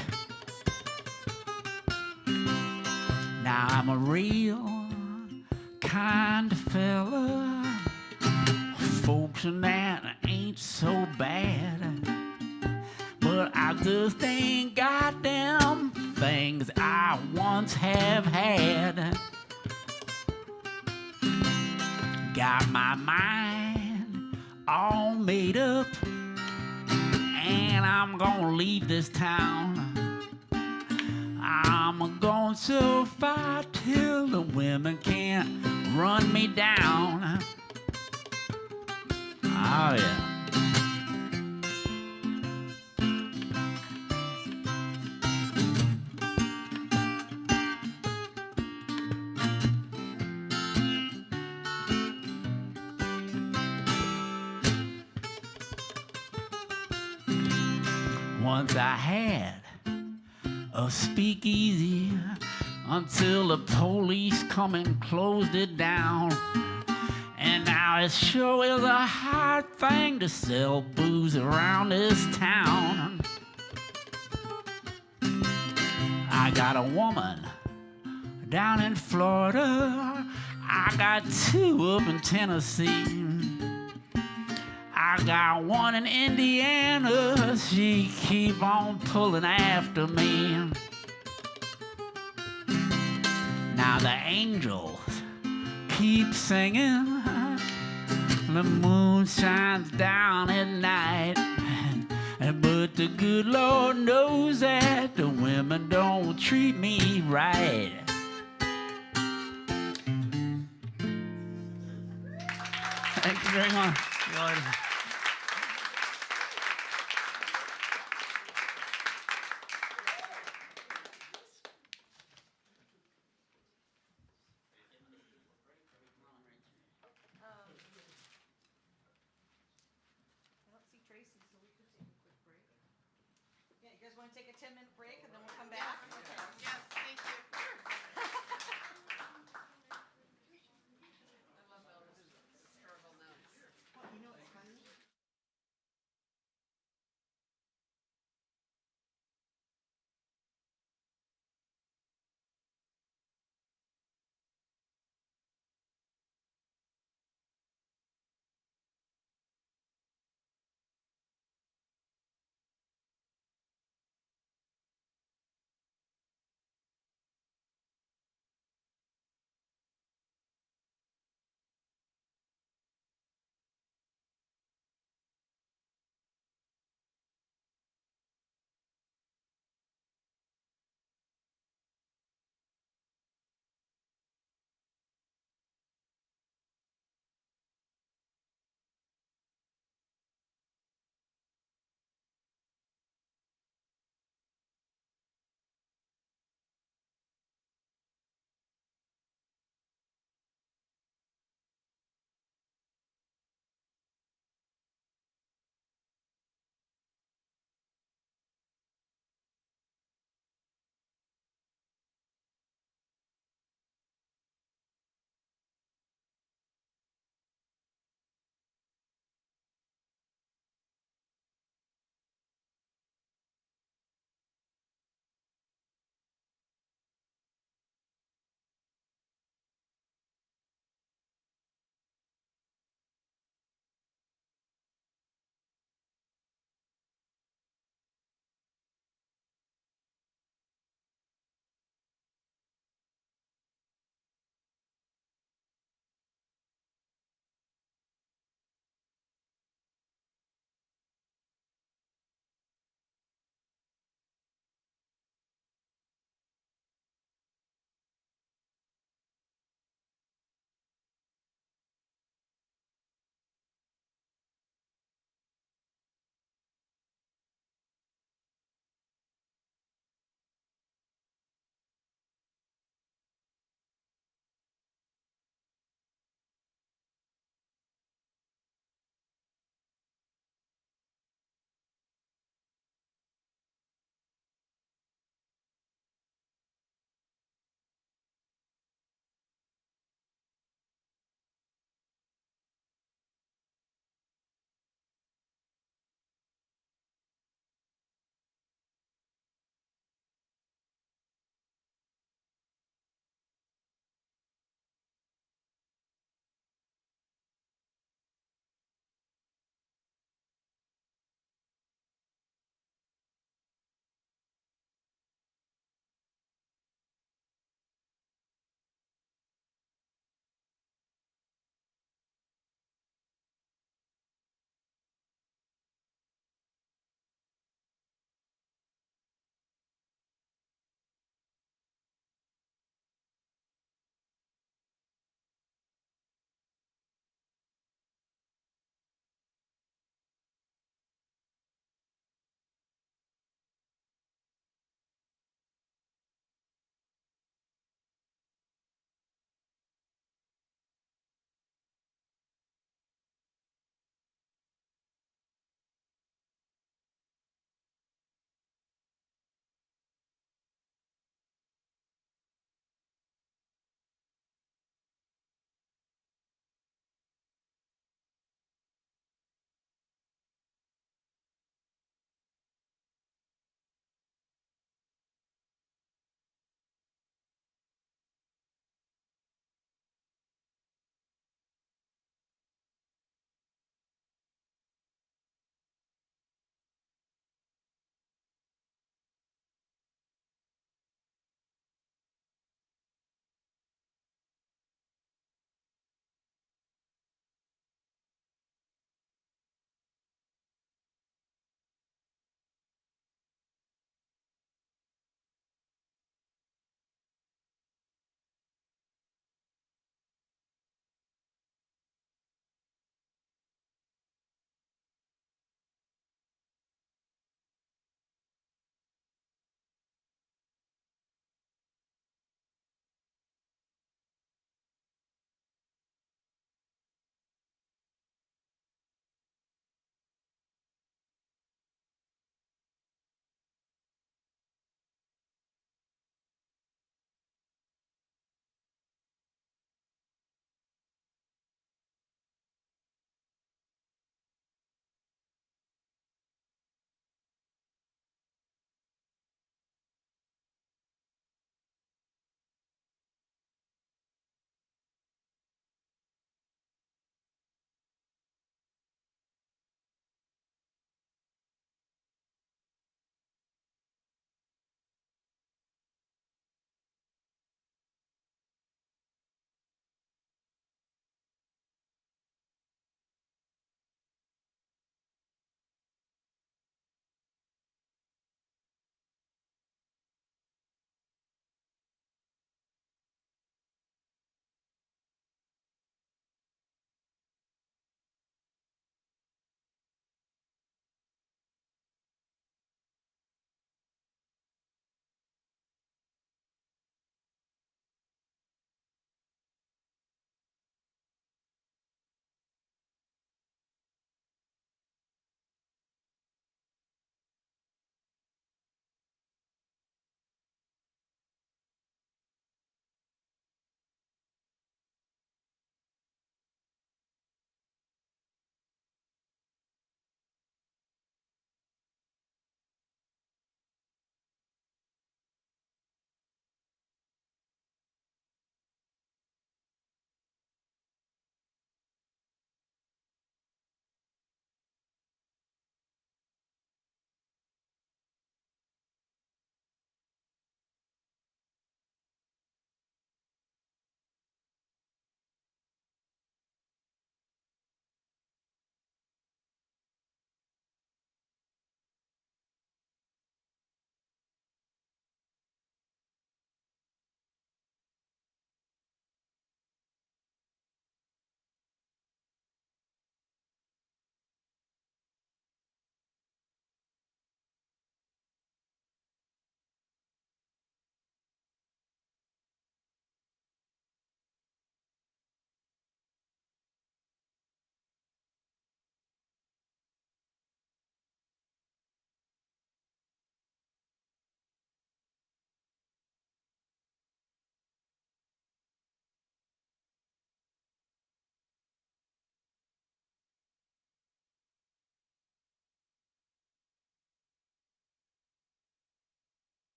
Now I'm a real kind of fella. Folks and that ain't so bad. But I just ain't got them things I once have had. Got my mind all made up, and I'm gonna leave this town. I'm gonna survive till the women can't run me down. Oh yeah. Once I had a speakeasy until the police come and closed it down. And now it sure is a hard thing to sell booze around this town. I got a woman down in Florida. I got two up in Tennessee. I got one in Indiana. She keep on pulling after me. Now the angels keep singing. The moon shines down at night. But the good Lord knows that the women don't treat me right. Thank you very much, Lord. I don't see Tracy, so we could take a quick break. Yeah, you guys want to take a 10-minute break and then we'll come back? Okay. Yes, thank you. Well, you know what's funny?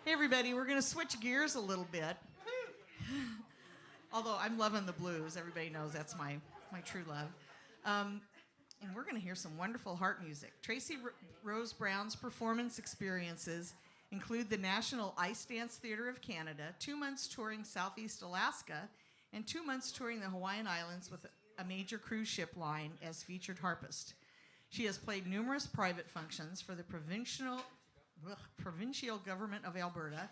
Hey everybody, we're going to switch gears a little bit. Although I'm loving the blues. Everybody knows that's my true love. And we're going to hear some wonderful harp music. Tracey Rose Brown's performance experiences include the National Ice Dance Theatre of Canada, 2 months touring Southeast Alaska, and 2 months touring the Hawaiian Islands with a major cruise ship line as featured harpist. She has played numerous private functions for the provincial government of Alberta,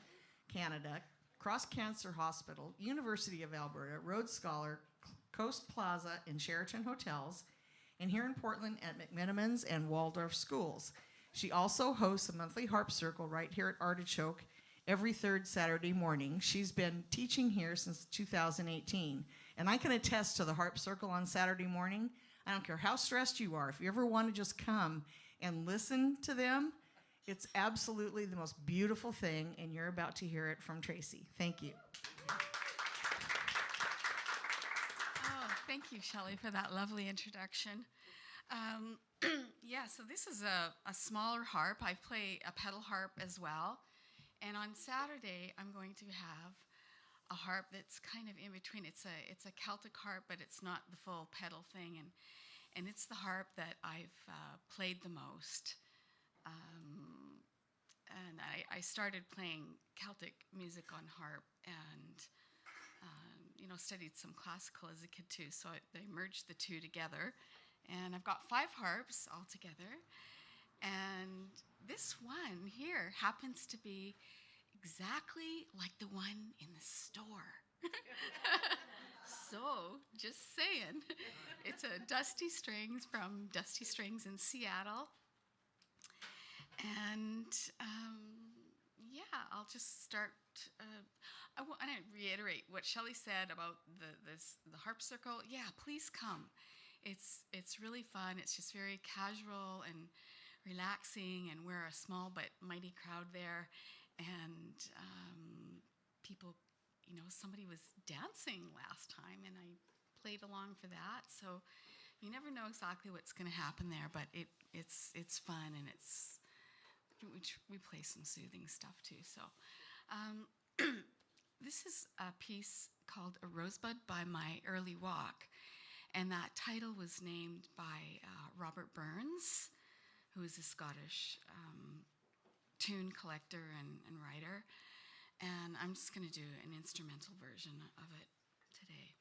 Canada, Cross Cancer Hospital, University of Alberta, Rhodes Scholar, Coast Plaza, and Sheraton Hotels, and here in Portland at McMenamins and Waldorf Schools. She also hosts a monthly harp circle right here at Artichoke every third Saturday morning. She's been teaching here since 2018, and I can attest to the harp circle on Saturday morning. I don't care how stressed you are. If you ever want to just come and listen to them, it's absolutely the most beautiful thing, and you're about to hear it from Tracey. Thank you. Oh, thank you, Shelley, for that lovely introduction. Yeah, so this is a smaller harp. I play a pedal harp as well. And on Saturday, I'm going to have a harp that's kind of in between. It's a Celtic harp, but it's not the full pedal thing. And it's the harp that I've played the most. And I started playing Celtic music on harp and studied some classical as a kid too. So I merged the two together. And I've got 5 harps altogether. And this one here happens to be exactly like the one in the store. So, just saying. It's a Dusty Strings from Dusty Strings in Seattle. And I'll just start. I want to reiterate what Shelley said about the harp circle. Yeah, please come. It's really fun. It's just very casual and relaxing, and we're a small but mighty crowd there. And people, somebody was dancing last time, and I played along for that. So you never know exactly what's going to happen there, but it's fun, and we play some soothing stuff too. So this is a piece called "A Rosebud" by My Early Walk. And that title was named by Robert Burns, who is a Scottish tune collector and writer. And I'm just going to do an instrumental version of it today.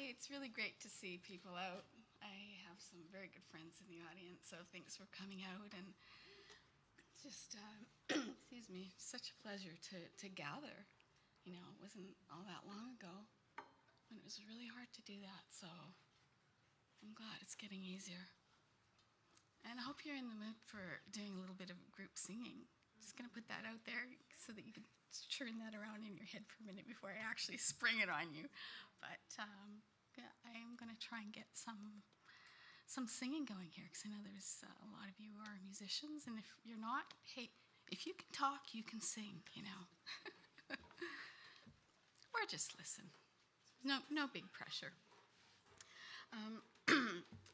It's really great to see people out. I have some very good friends in the audience, so thanks for coming out. And just just, excuse me, such a pleasure to gather. You know, it wasn't all that long ago when it was really hard to do that, so I'm glad it's getting easier. And I hope you're in the mood for doing a little bit of group singing. Just going to put that out there so that you can churn that around in your head for a minute before I actually spring it on you. But yeah, I am going to try and get some singing going here, because I know there's a lot of you who are musicians, and if you're not, hey, if you can talk, you can sing, you know. Or just listen. No big pressure.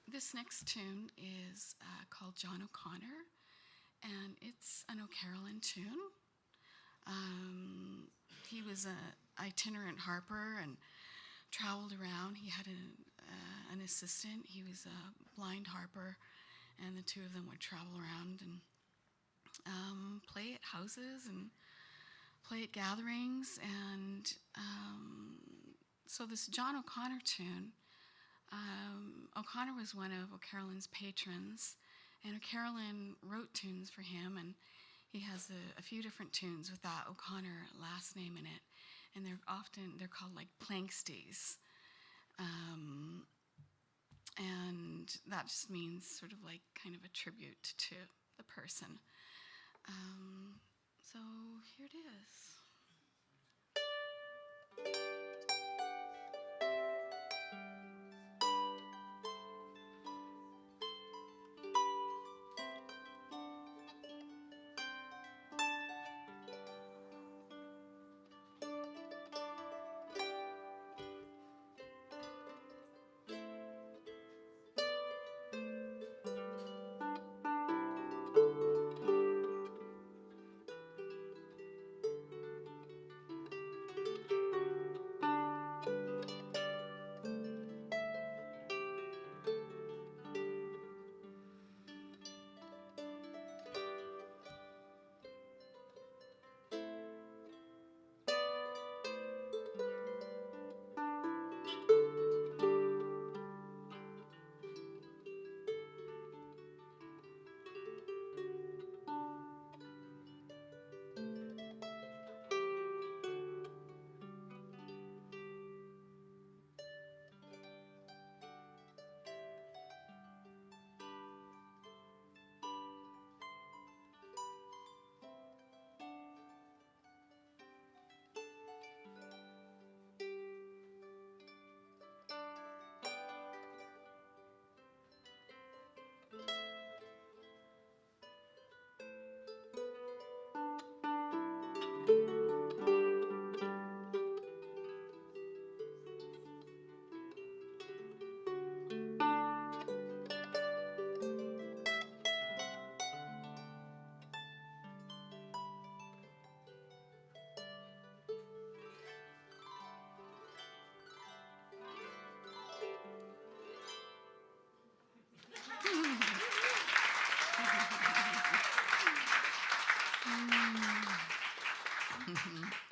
This next tune is called John O'Connor, and it's an O'Carolan tune. He was an itinerant harper and traveled around. He had an assistant. He was a blind harper, and the two of them would travel around and play at houses and play at gatherings. And so this John O'Connor tune, O'Connor was one of O'Carolan's patrons, and O'Carolan wrote tunes for him, and he has a few different tunes with that O'Connor last name in it, and they're called like planksties, and that just means sort of like kind of a tribute to the person. So here it is.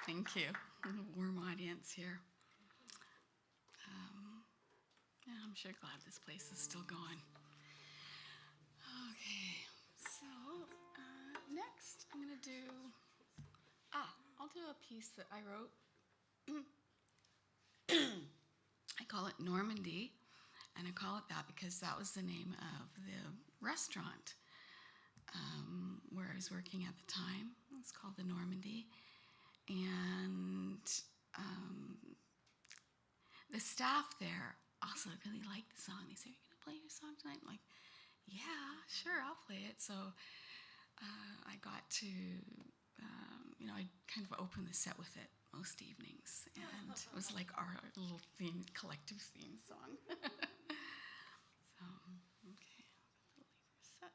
Thank you. Warm audience here. Yeah, I'm sure glad this place is still going. Okay, so next I'm going to do, I'll do a piece that I wrote. I call it Normandy, and I call it that because that was the name of the restaurant where I was working at the time. It's called the Normandy. And the staff there also really liked the song. They said, "Are you going to play your song tonight?" I'm like, "Yeah, sure, I'll play it." So I got to, I kind of opened the set with it most evenings. And it was like our little collective theme song. So, okay, I'll leave the set.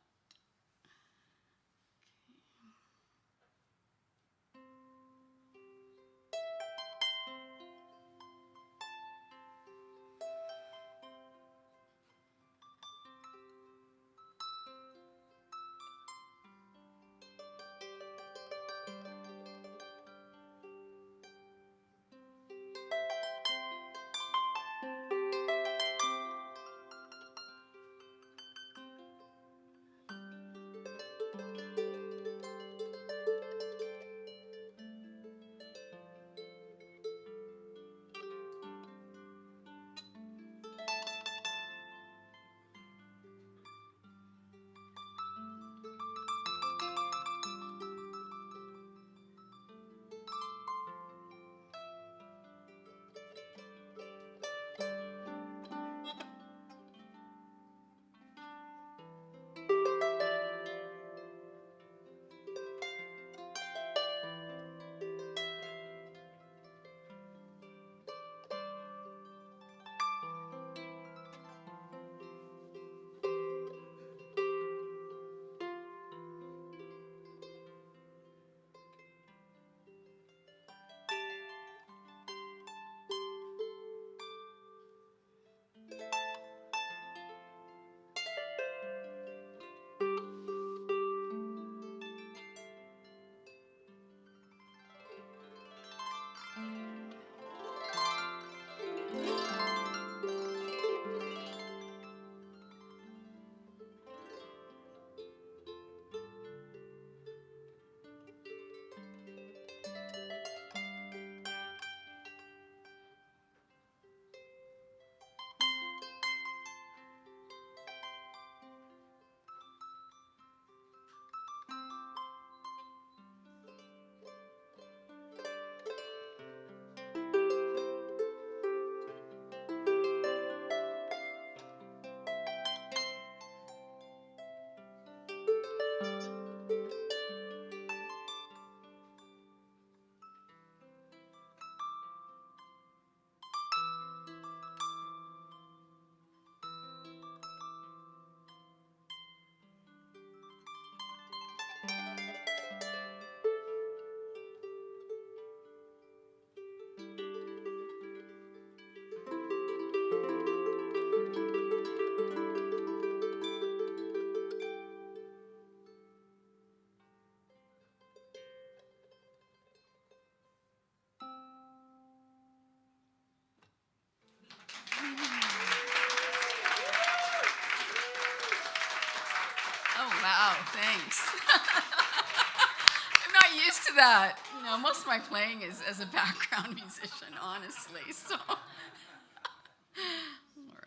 that. Most of my playing is as a background musician, honestly. So, all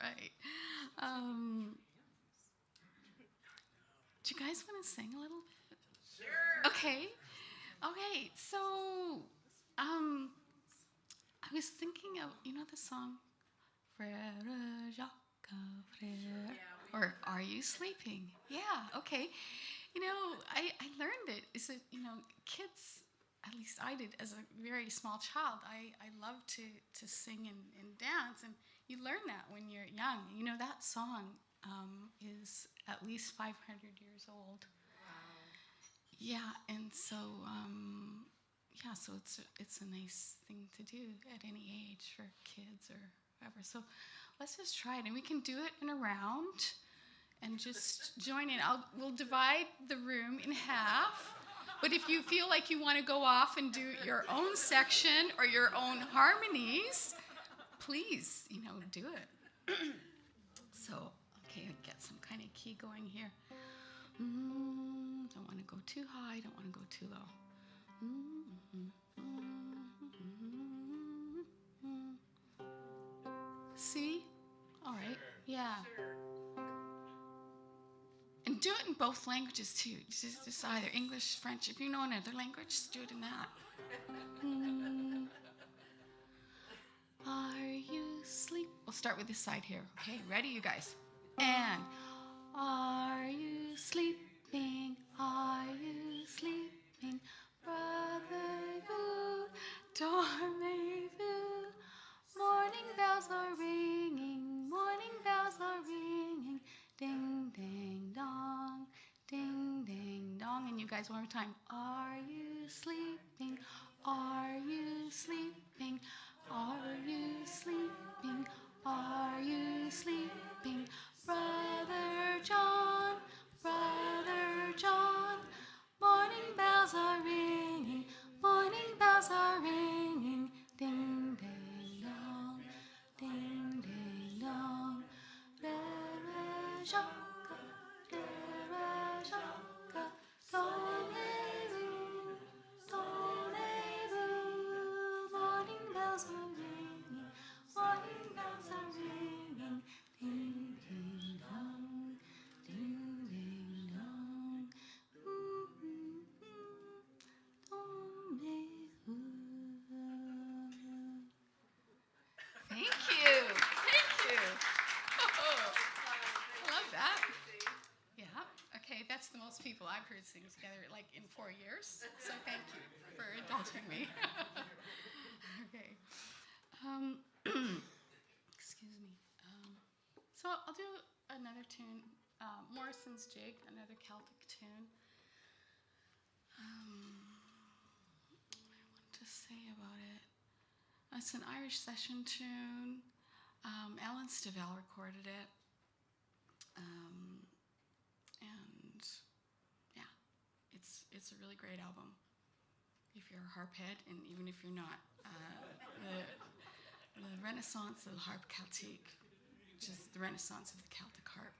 right. Do you guys want to sing a little bit? Sure. Okay. So, I was thinking of the song, Frère Jacques, Frère, or Are You Sleeping? Yeah. Okay. I learned it. Is that kids, at least I did as a very small child. I love to sing and dance, and you learn that when you're young. That song is at least 500 years old. Wow. Yeah, and so so it's a nice thing to do at any age for kids or whatever. So let's just try it, and we can do it in a round. And just join in. We'll divide the room in half. But if you feel like you want to go off and do your own section or your own harmonies, please, do it. So, okay, get some kind of key going here. Don't want to go too high, don't want to go too low. See? All right. Yeah. And do it in both languages too. Just either English, French. If you know another language, just do it in that. Are you asleep? We'll start with this side here. Okay, ready, you guys? And are you sleeping? Are you sleeping? Brother, you dormez-vous? Morning bells are ringing. Morning bells are ringing. Ding, ding, dong, ding, ding, dong. And you guys, one more time. Are you sleeping? Are you sleeping? Are you sleeping? Are you sleeping? Brother John, Brother John. Morning bells are ringing. Morning bells are ringing. Ding, ding, dong, ding, ding, dong. Morning bells are ringing, morning bells are ringing, ding ding dong, ding ding dong. Thank you. I love that. Yeah. Okay, that's the most people I've heard sing together like in 4 years. So thank you for indulging me. Okay. Excuse me. So I'll do another tune, Morrison's Jig, another Celtic tune. What I want to say about it. It's an Irish session tune. Alan Stivell recorded it. And yeah, it's a really great album. If you're a harp head, and even if you're not, the Renaissance of the harp Celtique, which is the Renaissance of the Celtic harp.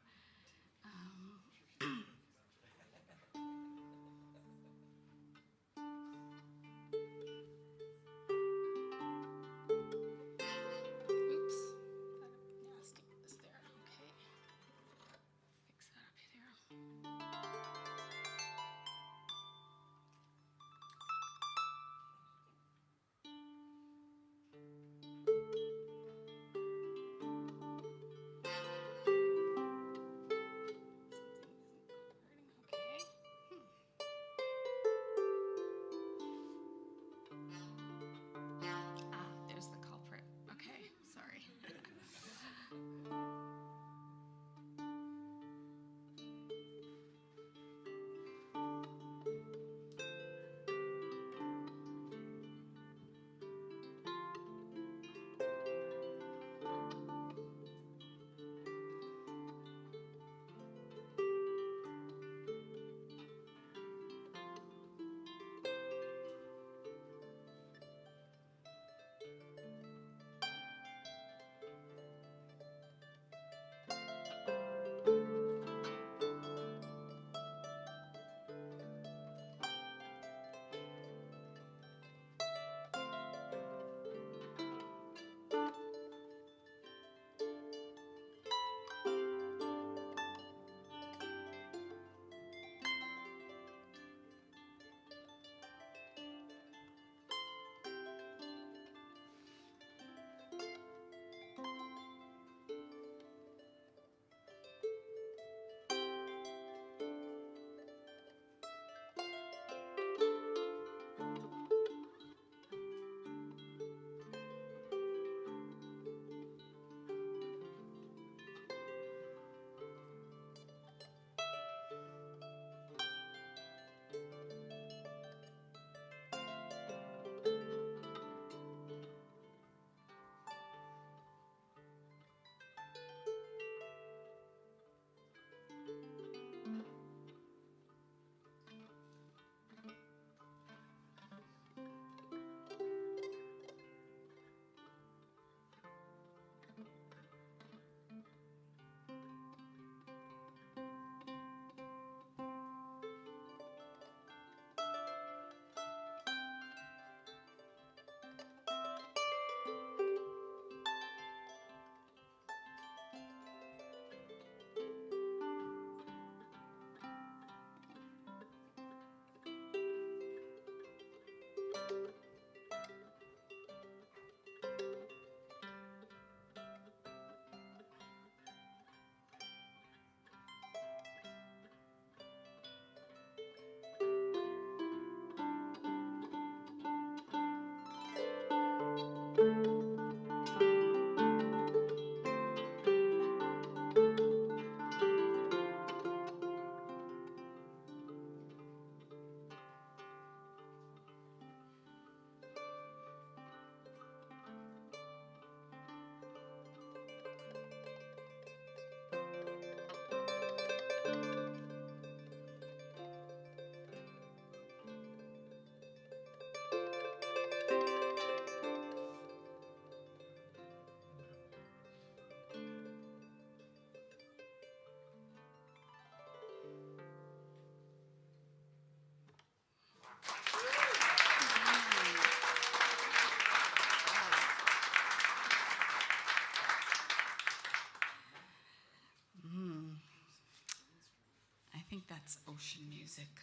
music.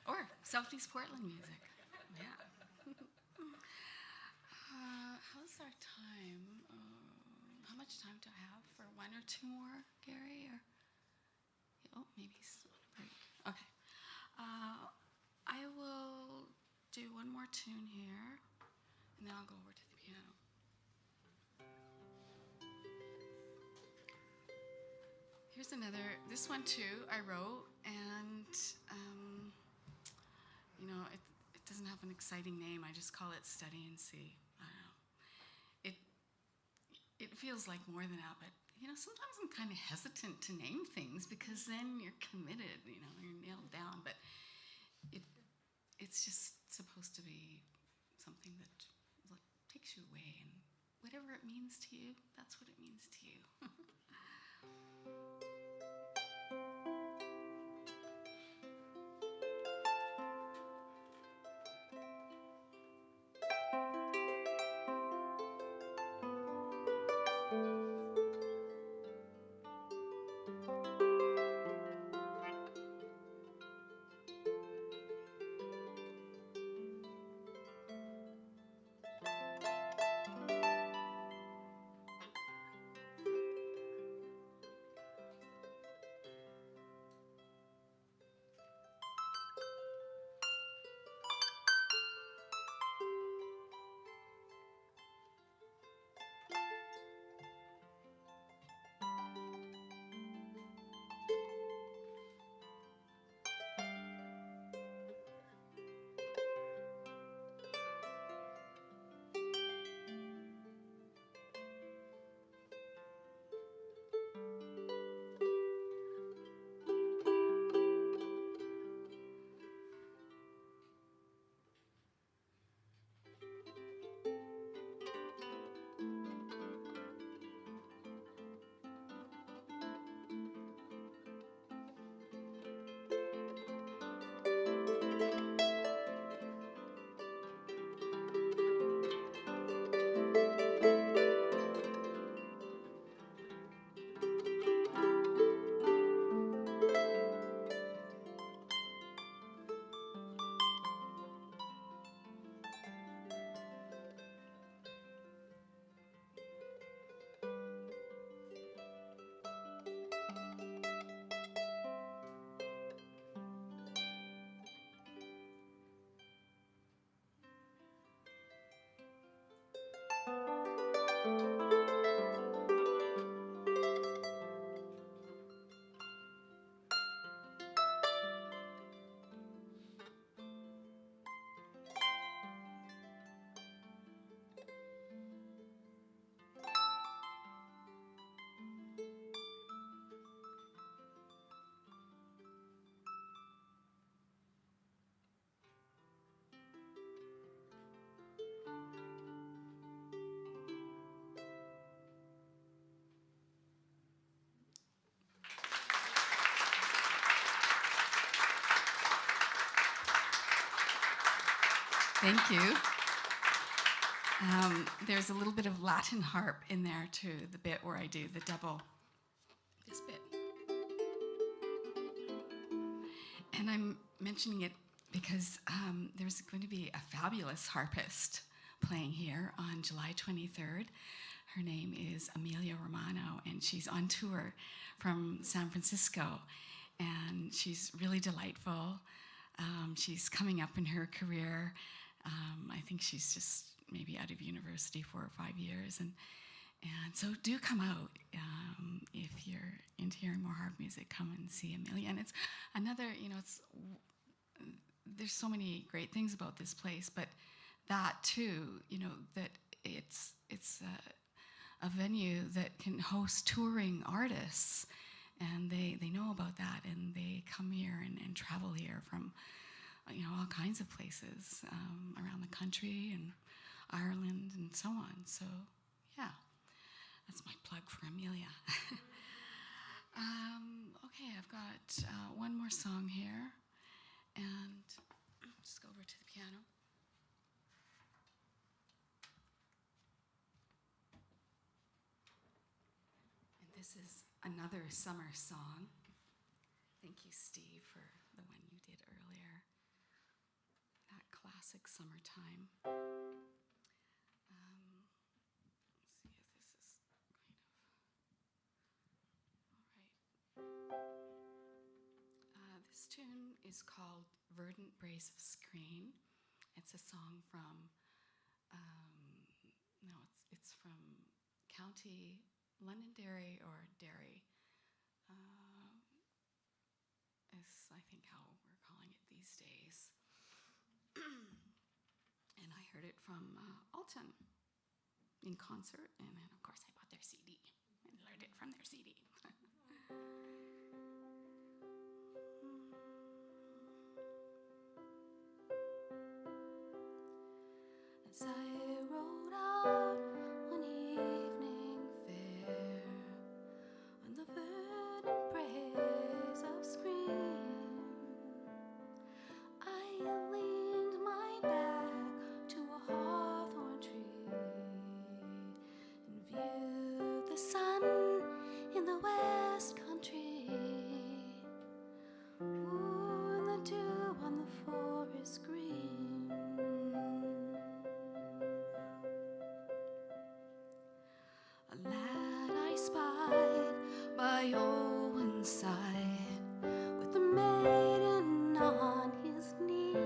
Or Southeast Portland music. Yeah. How's our time? How much time do I have for one or two more, Gary? Or oh, maybe he's on a break. Okay. I will do one more tune here, and then I'll go over to the piano. Here's another. This one too I wrote, and it doesn't have an exciting name. I just call it Study and See. I don't know. It feels like more than that, but sometimes I'm kind of hesitant to name things because then you're committed. You're nailed down. But it's just supposed to be something that takes you away, and whatever it means to you, that's what it means to you. Thank you. There's a little bit of Latin harp in there too, the bit where I do the double, this bit. And I'm mentioning it because there's going to be a fabulous harpist playing here on July 23rd. Her name is Amelia Romano, and she's on tour from San Francisco, and she's really delightful. She's coming up in her career. I think she's just maybe out of university 4 or 5 years, and so do come out if you're into hearing more harp music. Come and see Amelia. And it's another, there's so many great things about this place, but that too, that it's a venue that can host touring artists, and they know about that, and they come here and travel here from all kinds of places around the country and Ireland and so on. So yeah, that's my plug for Amelia. Okay, I've got one more song here, and just go over to the piano. And this is another summer song. Thank you, Steve, for the one you did earlier. That classic summertime. Let's see if this is all right. This tune is called Verdant Braes of Screen. It's a song from, it's from County Londonderry or Derry. Is I think how we're calling it these days. And I heard it from Alton in concert, and then of course I bought their CD and learned it from their CD. As I rode out one evening fair on the verdant braes of screen, I leaned my back to a hawthorn tree and viewed the sun in the west country. Ooh, and the dew on the forest green. A lad I spied by Owen's side, with the maiden on his knee,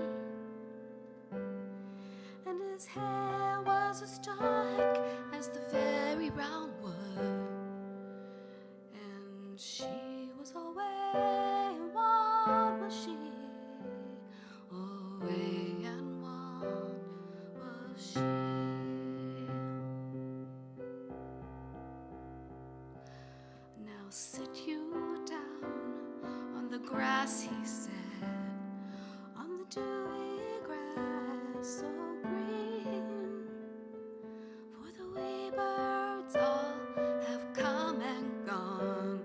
and his hair was as dark as the very brown wood, and she was away, what was she? Away and what was she? Now sit you down on the grass, he said, on the dewy grass so green, for the wee birds all have come and gone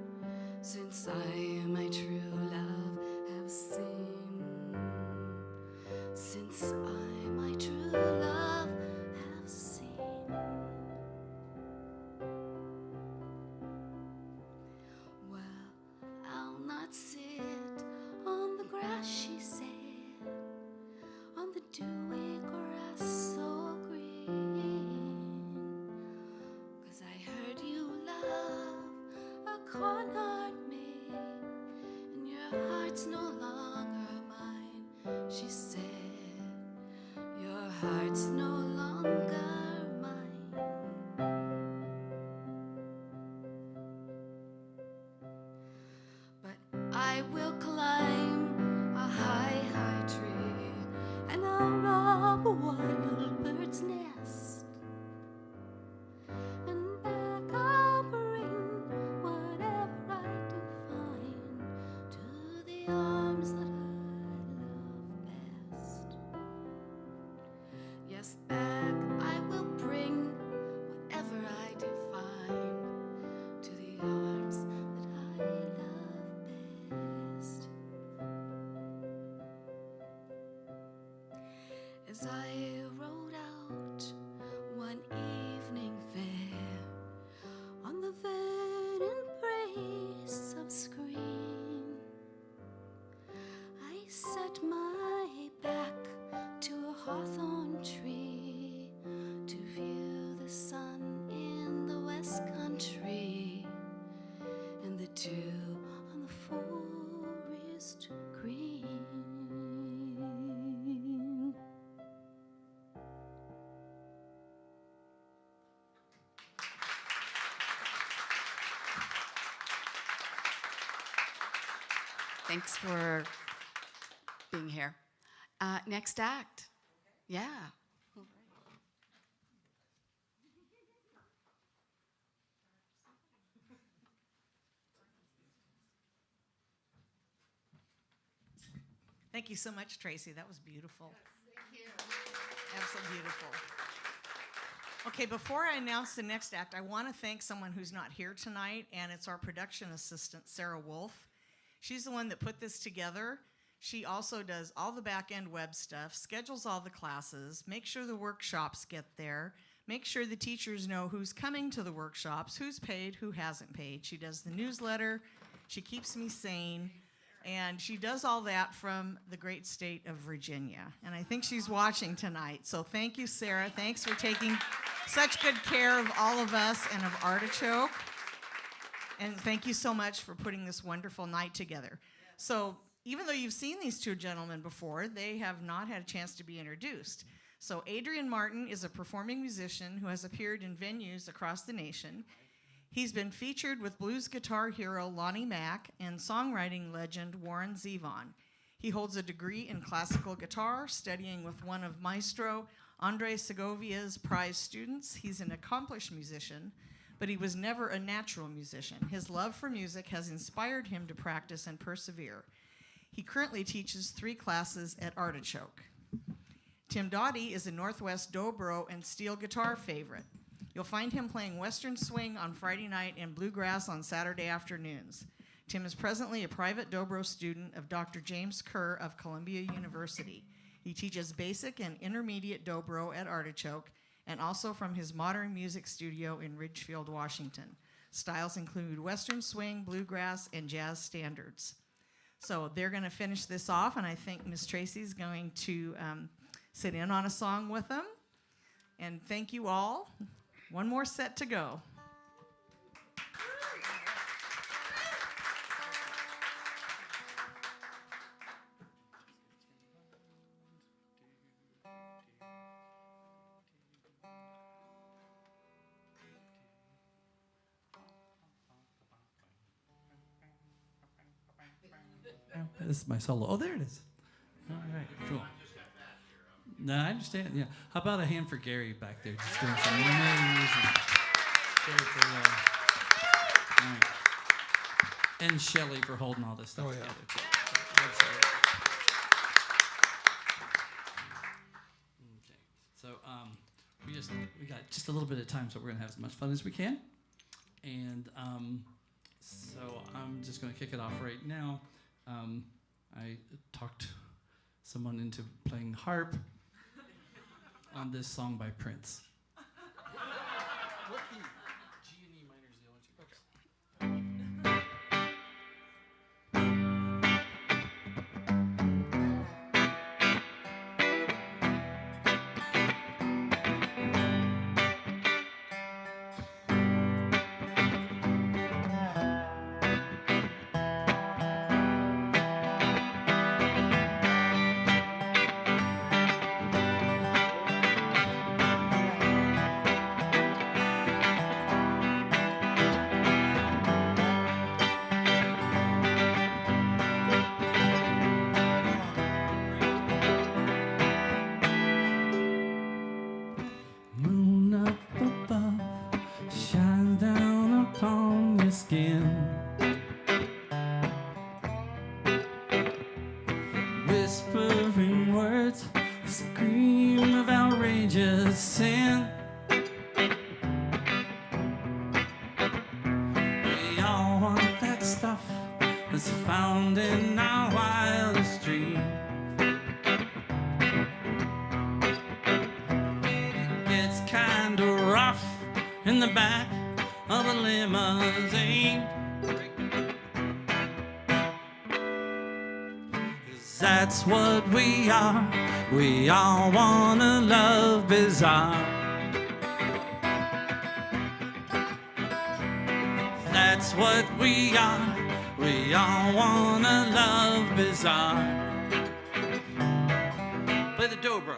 since I my true love have seen, since I my true love have seen. Well, I'll not sit on the grass, she said, on the dewy grass so green, 'cause I heard you love a cornered me, and your heart's no longer mine, she said, your heart's no longer mine. But I will climb a high, high tree, and I'll rob a wild bird's nest, and back I'll bring whatever I do find to the arms that I love best. Yes, back I will bring whatever I do find to the arms that I love best. As I rode out one evening fair on the verdant braes of screen, I set my back to a hawthorn tree to view the sun in the west country and the dew on the forest green. Thanks for being here. Next act. Yeah. Thank you so much, Tracy. That was beautiful. Thank you. Absolutely beautiful. Okay, before I announce the next act, I want to thank someone who's not here tonight, and it's our production assistant, Sarah Wolf. She's the one that put this together. She also does all the back-end web stuff, schedules all the classes, makes sure the workshops get there, makes sure the teachers know who's coming to the workshops, who's paid, who hasn't paid. She does the newsletter. She keeps me sane. And she does all that from the great state of Virginia. And I think she's watching tonight. So thank you, Sarah. Thanks for taking such good care of all of us and of Artichoke. And thank you so much for putting this wonderful night together. So even though you've seen these two gentlemen before, they have not had a chance to be introduced. So Adrian Martin is a performing musician who has appeared in venues across the nation. He's been featured with blues guitar hero Lonnie Mack and songwriting legend Warren Zevon. He holds a degree in classical guitar, studying with one of Maestro Andre Segovia's prize students. He's an accomplished musician, but he was never a natural musician. His love for music has inspired him to practice and persevere. He currently teaches 3 classes at Artichoke. Tim Dawdy is a Northwest dobro and steel guitar favorite. You'll find him playing Western swing on Friday night and bluegrass on Saturday afternoons. Tim is presently a private dobro student of Dr. James Kerr of Columbia University. He teaches basic and intermediate dobro at Artichoke and also from his modern music studio in Ridgefield, Washington. Styles include Western swing, bluegrass, and jazz standards. So they're going to finish this off, and I think Miss Tracey's going to sit in on a song with them. And thank you all. One more set to go. This is my solo. Oh, there it is. All right, cool. No, I understand. Yeah. How about a hand for Gary back there, just doing some amazing. All right. And Shelly for holding all this stuff together. Okay. So we got just a little bit of time, so we're gonna have as much fun as we can. And so I'm just gonna kick it off right now. I talked someone into playing harp on this song by Prince. What key? G and E minor is the only two. Whispering words, a scream of outrageous sin. We all want that stuff that's found in our wildest dreams. It's kinda rough in the back of a limousine. That's what we are. We all wanna love bizarre. That's what we are. We all wanna love bizarre. Play the dobro.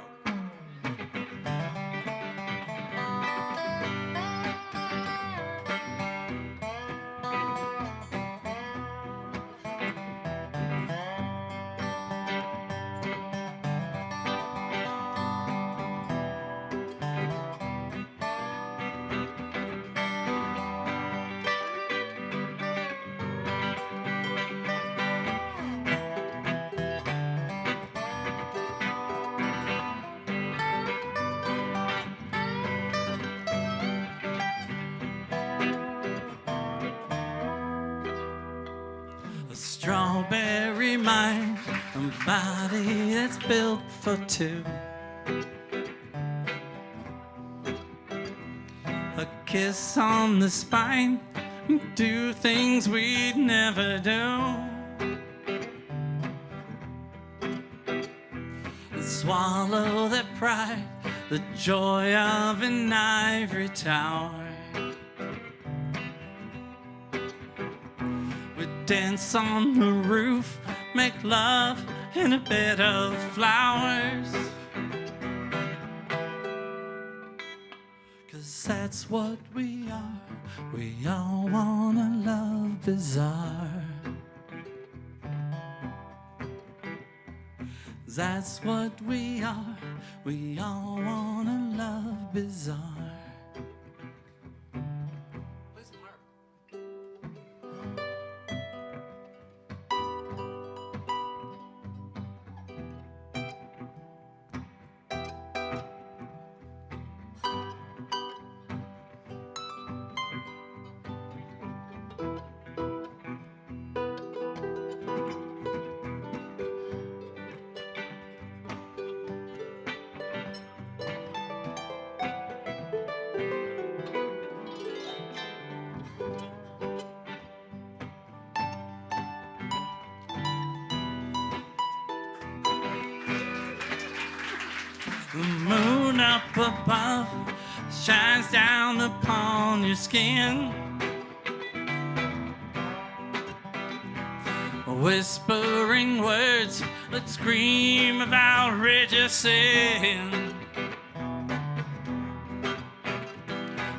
Strawberry mind, a body that's built for two. A kiss on the spine, do things we'd never do. swallow their pride, the joy of an ivory tower. We dance on the roof, make love in a bed of flowers. 'Cause that's what we are. We all wanna love bizarre. That's what we are. We all wanna love bizarre. Play some harp. The moon up above shines down upon your skin, whispering words that scream of outrageous sin.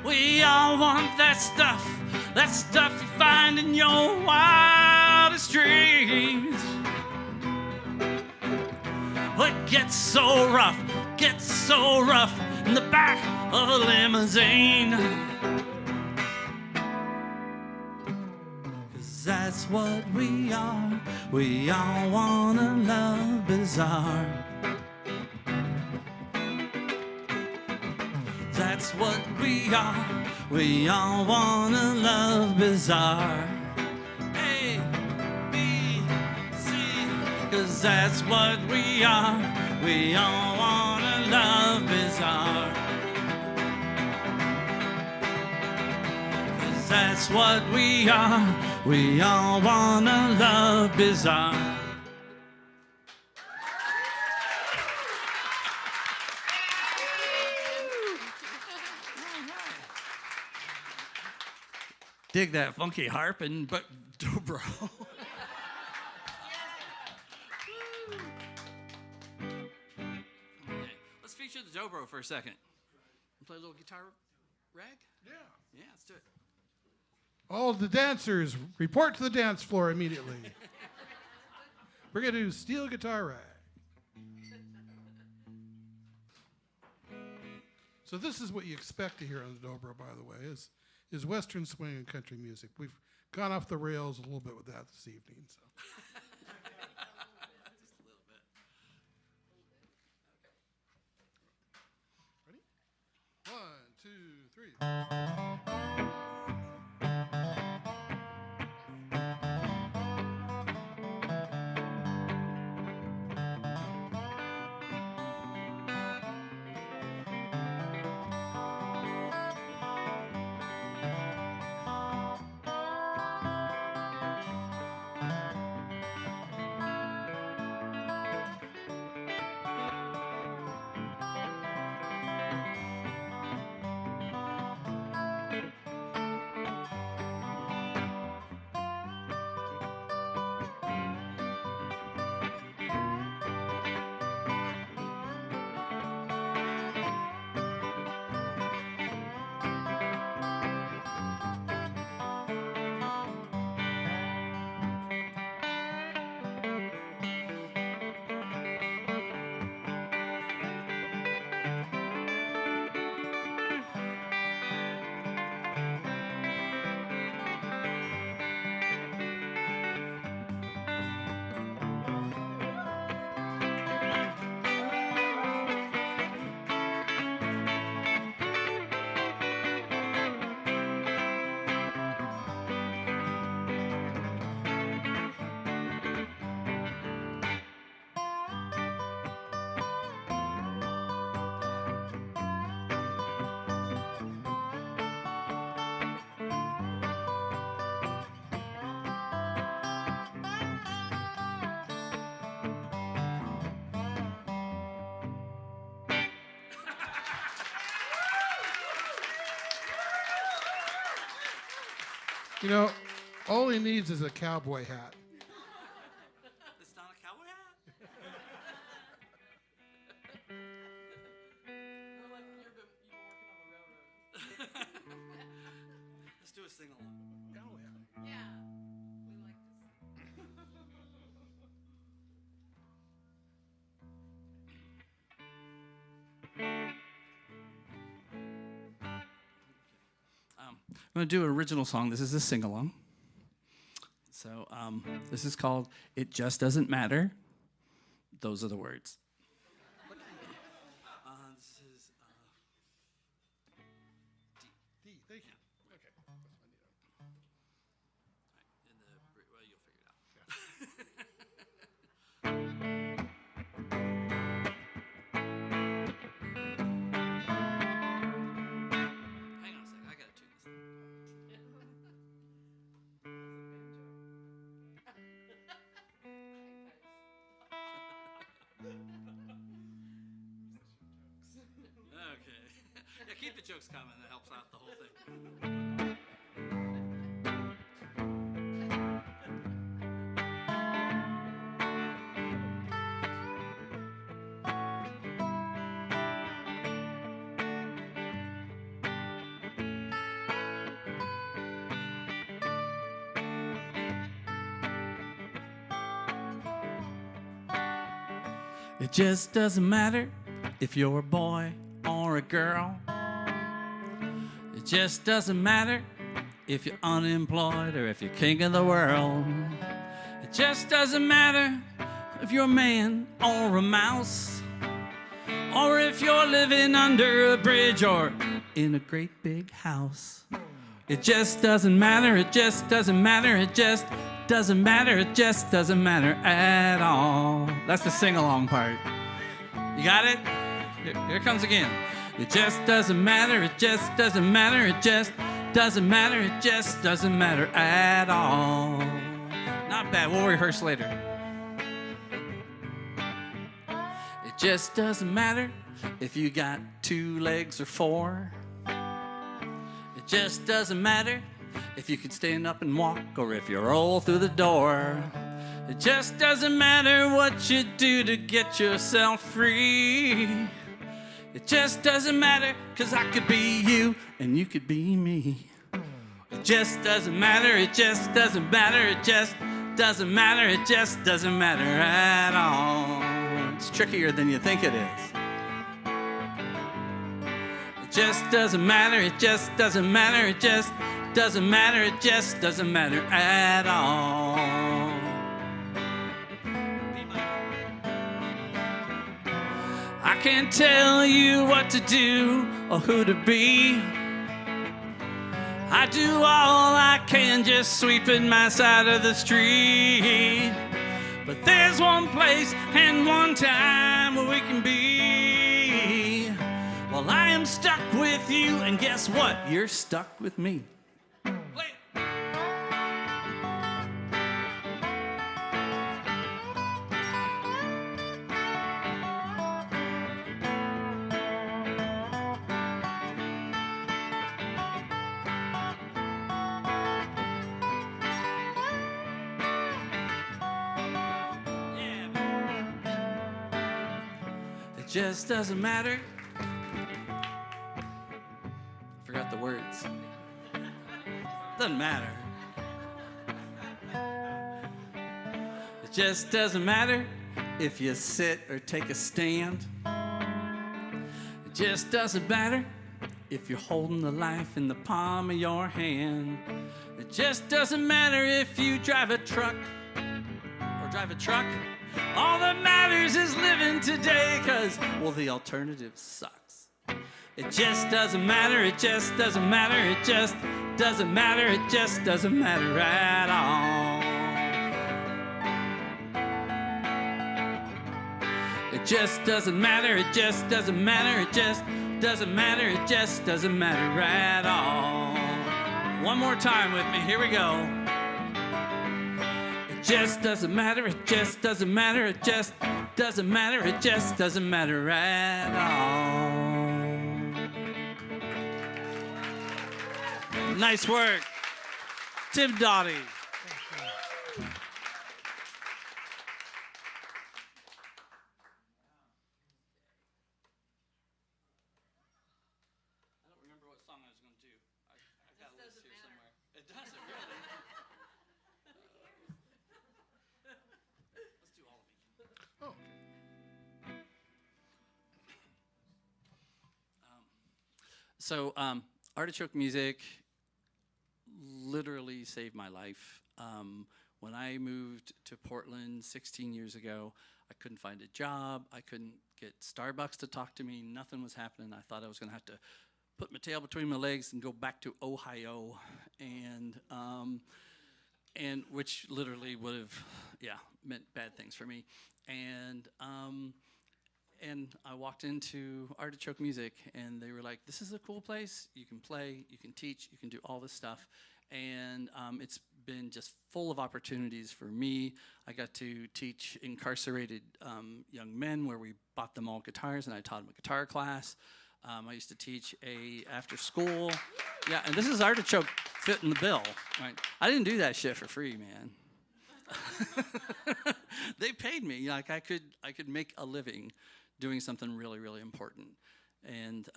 We all want that stuff you find in your wildest dreams. What gets so rough in the back of a limousine. 'Cause that's what we are. We all wanna love bizarre. That's what we are. We all wanna love bizarre. A, B, C. 'Cause that's what we are. We all wanna love bizarre. 'Cause that's what we are. We all wanna love bizarre. Dig that funky harp and but dobro. Okay, let's feature the dobro for a second. Play a little guitar rag? Yeah. Yeah, let's do it. All the dancers, report to the dance floor immediately. We're going to do steel guitar rag. So this is what you expect to hear on the dobro, by the way, is Western swing and country music. We've gone off the rails a little bit with that this evening. So. Just a little bit. Ready? 1, 2, 3. You know, all he needs is a cowboy hat. It's not a cowboy hat? Like you've been working on the railroad. Let's do a sing-along. Oh, yeah. Yeah. We like this. I'm going to do an original song. This is a sing-along. So this is called It Just Doesn't Matter. Those are the words. This is D, thank you. Okay. well, you'll figure it out. Hang on a second. I got to tune this thing. Okay. Yeah, keep the jokes coming. That helps out the whole thing. It just doesn't matter if you're a boy or a girl. It just doesn't matter if you're unemployed or if you're king of the world. It just doesn't matter if you're a man or a mouse, or if you're living under a bridge or in a great big house. It just doesn't matter, it just doesn't matter, it just doesn't matter, it just doesn't matter at all. That's the sing-along part. You got it? Here it comes again. It just doesn't matter, it just doesn't matter, it just doesn't matter, it just doesn't matter at all. Not bad, we'll rehearse later. It just doesn't matter if you got 2 legs or 4. It just doesn't matter if you can stand up and walk or if you roll through the door. It just doesn't matter what you do to get yourself free. It just doesn't matter, 'cause I could be you and you could be me. It just doesn't matter, it just doesn't matter, it just doesn't matter, it just doesn't matter at all. It's trickier than you think it is. It just doesn't matter, it just doesn't matter, it just doesn't matter, it just doesn't matter at all. I can't tell you what to do or who to be. I do all I can just sweeping my side of the street. But there's one place and one time where we can be. Well, I am stuck with you, and guess what? You're stuck with me. Play it. It just doesn't matter. Forgot the words. Doesn't matter. It just doesn't matter if you sit or take a stand. It just doesn't matter if you're holding the life in the palm of your hand. It just doesn't matter if you drive a truck or drive a truck. All that matters is living today, 'cause, well, the alternative sucks. It just doesn't matter, it just doesn't matter, it just doesn't matter, it just doesn't matter at all. It just doesn't matter, it just doesn't matter, it just doesn't matter, it just doesn't matter at all. One more time with me, here we go. It just doesn't matter, it just doesn't matter, it just doesn't matter, it just doesn't matter at all. Nice work. Tim Dawdy. I don't remember what song I was going to do. I've got a list here somewhere. It doesn't really. Let's do all of it. Oh, So, artichoke music literally saved my life. When I moved to Portland 16 years ago, I couldn't find a job. I couldn't get Starbucks to talk to me. Nothing was happening. I thought I was going to have to put my tail between my legs and go back to Ohio, and which literally would have, meant bad things for me. And I walked into Artichoke Music, and they were like, "This is a cool place. You can play, you can teach, you can do all this stuff." And it's been just full of opportunities for me. I got to teach incarcerated young men, where we bought them all guitars, and I taught them a guitar class. I used to teach after school. Yeah, and this is Artichoke fitting the bill. Right? I didn't do that shit for free, man. They paid me. Like I could make a living doing something really, really important. And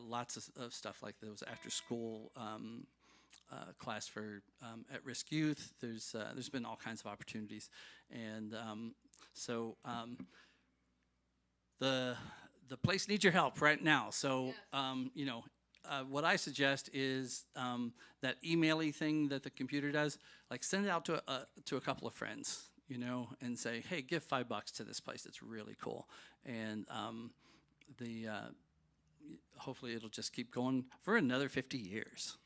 lots of stuff like there was after school class for at-risk youth. There's been all kinds of opportunities, and so the place needs your help right now. So what I suggest is that email-y thing that the computer does. Like send it out to a couple of friends, and say, hey, give $5 to this place. It's really cool, and hopefully it'll just keep going for another 50 years.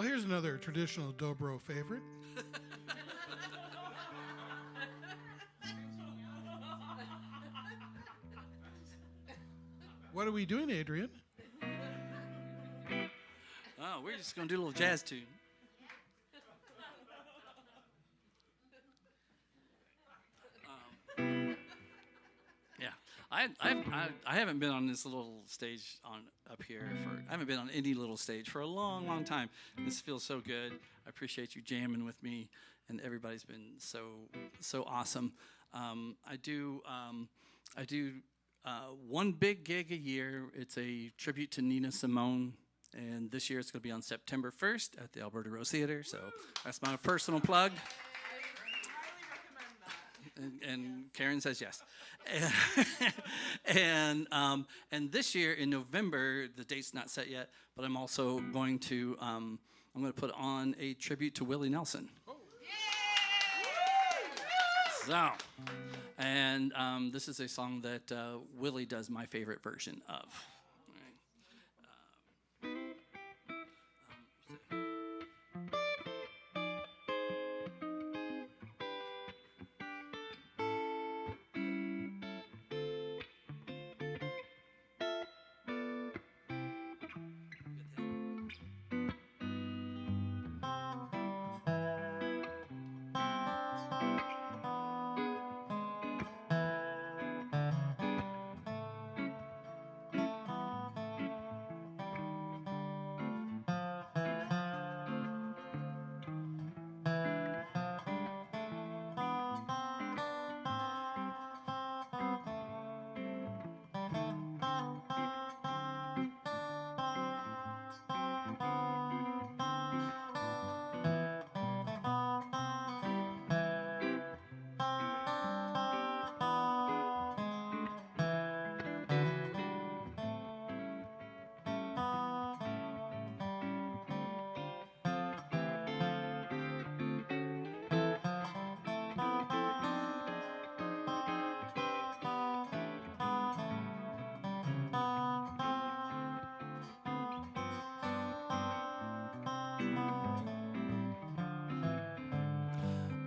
well, here's another traditional dobro favorite. What are we doing, Adrian? Oh, we're just going to do a little jazz tune. Yeah, I haven't been on this little stage up here I haven't been on any little stage for a long, long time. This feels so good. I appreciate you jamming with me, and everybody's been so awesome. I do one big gig a year. It's a tribute to Nina Simone, and this year it's going to be on September 1st at the Alberta Rose Theater, so that's my personal plug. And Karen says yes. And this year in November, the date's not set yet, but I'm also going to put on a tribute to Willie Nelson. So, and this is a song that Willie does my favorite version of.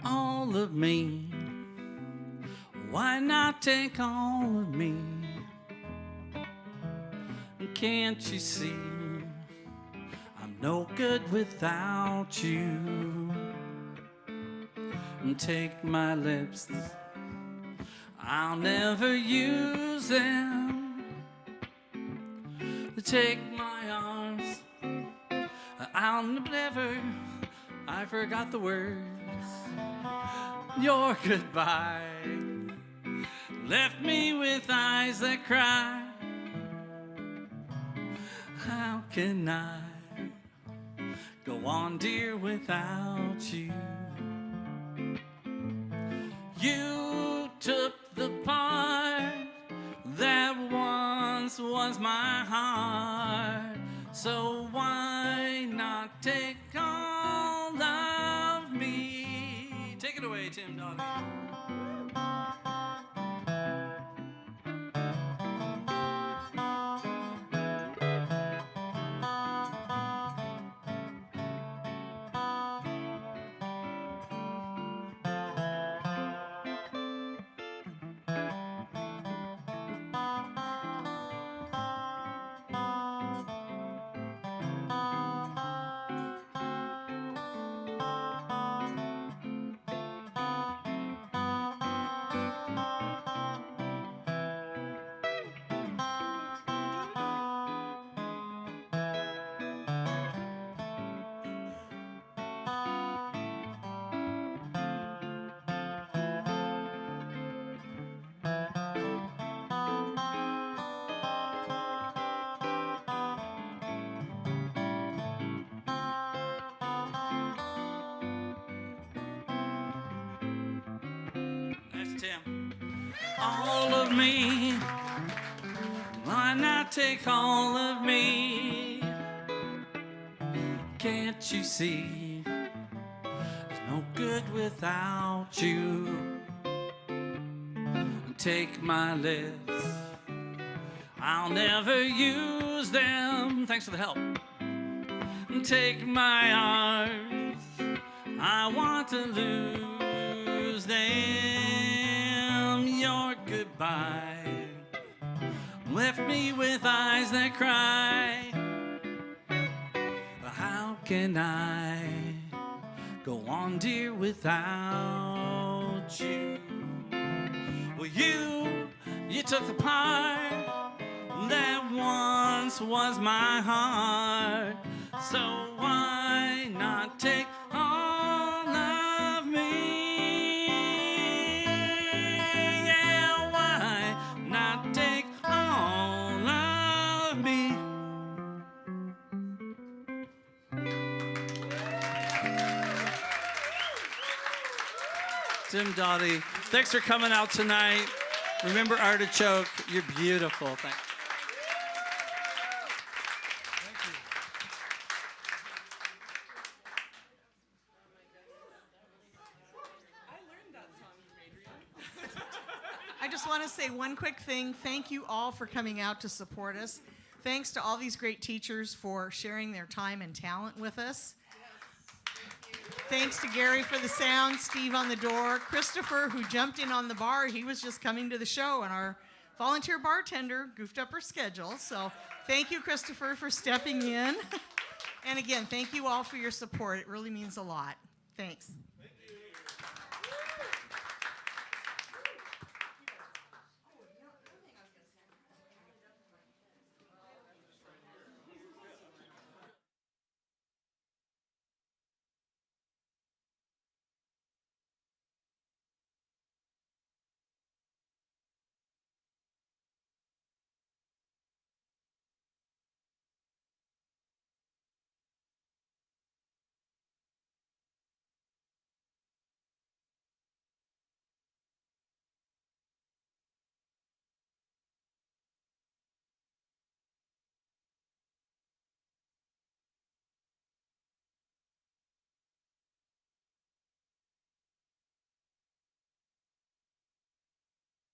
All of me, why not take all of me? Can't you see no good without you. Take my lips, I'll never use them. Take my arms, I'll never, I forgot the words. Your goodbye left me with eyes that cry. How can I go on, dear, without you? You took the part that once was my heart, so why not take all of me? Take it away, Tim Dawdy. Tim. All of me, why not take all of me? Can't you see, there's no good without you. Take my lips, I'll never use them. Thanks for the help. Take my arms, I want to lose them. Your goodbye left me with eyes that cry. How can I go on, dear, without you? Well, you took the part that once was my heart, so why not take all of me? Yeah, why not take all of me? Tim Dawdy, thanks for coming out tonight. Remember Artichoke, you're beautiful. Thanks. I just want to say one quick thing. Thank you all for coming out to support us. Thanks to all these great teachers for sharing their time and talent with us. Thanks to Gary for the sound, Steve on the door, Christopher who jumped in on the bar. He was just coming to the show, and our volunteer bartender goofed up her schedule. So thank you, Christopher, for stepping in. And again, thank you all for your support. It really means a lot. Thanks.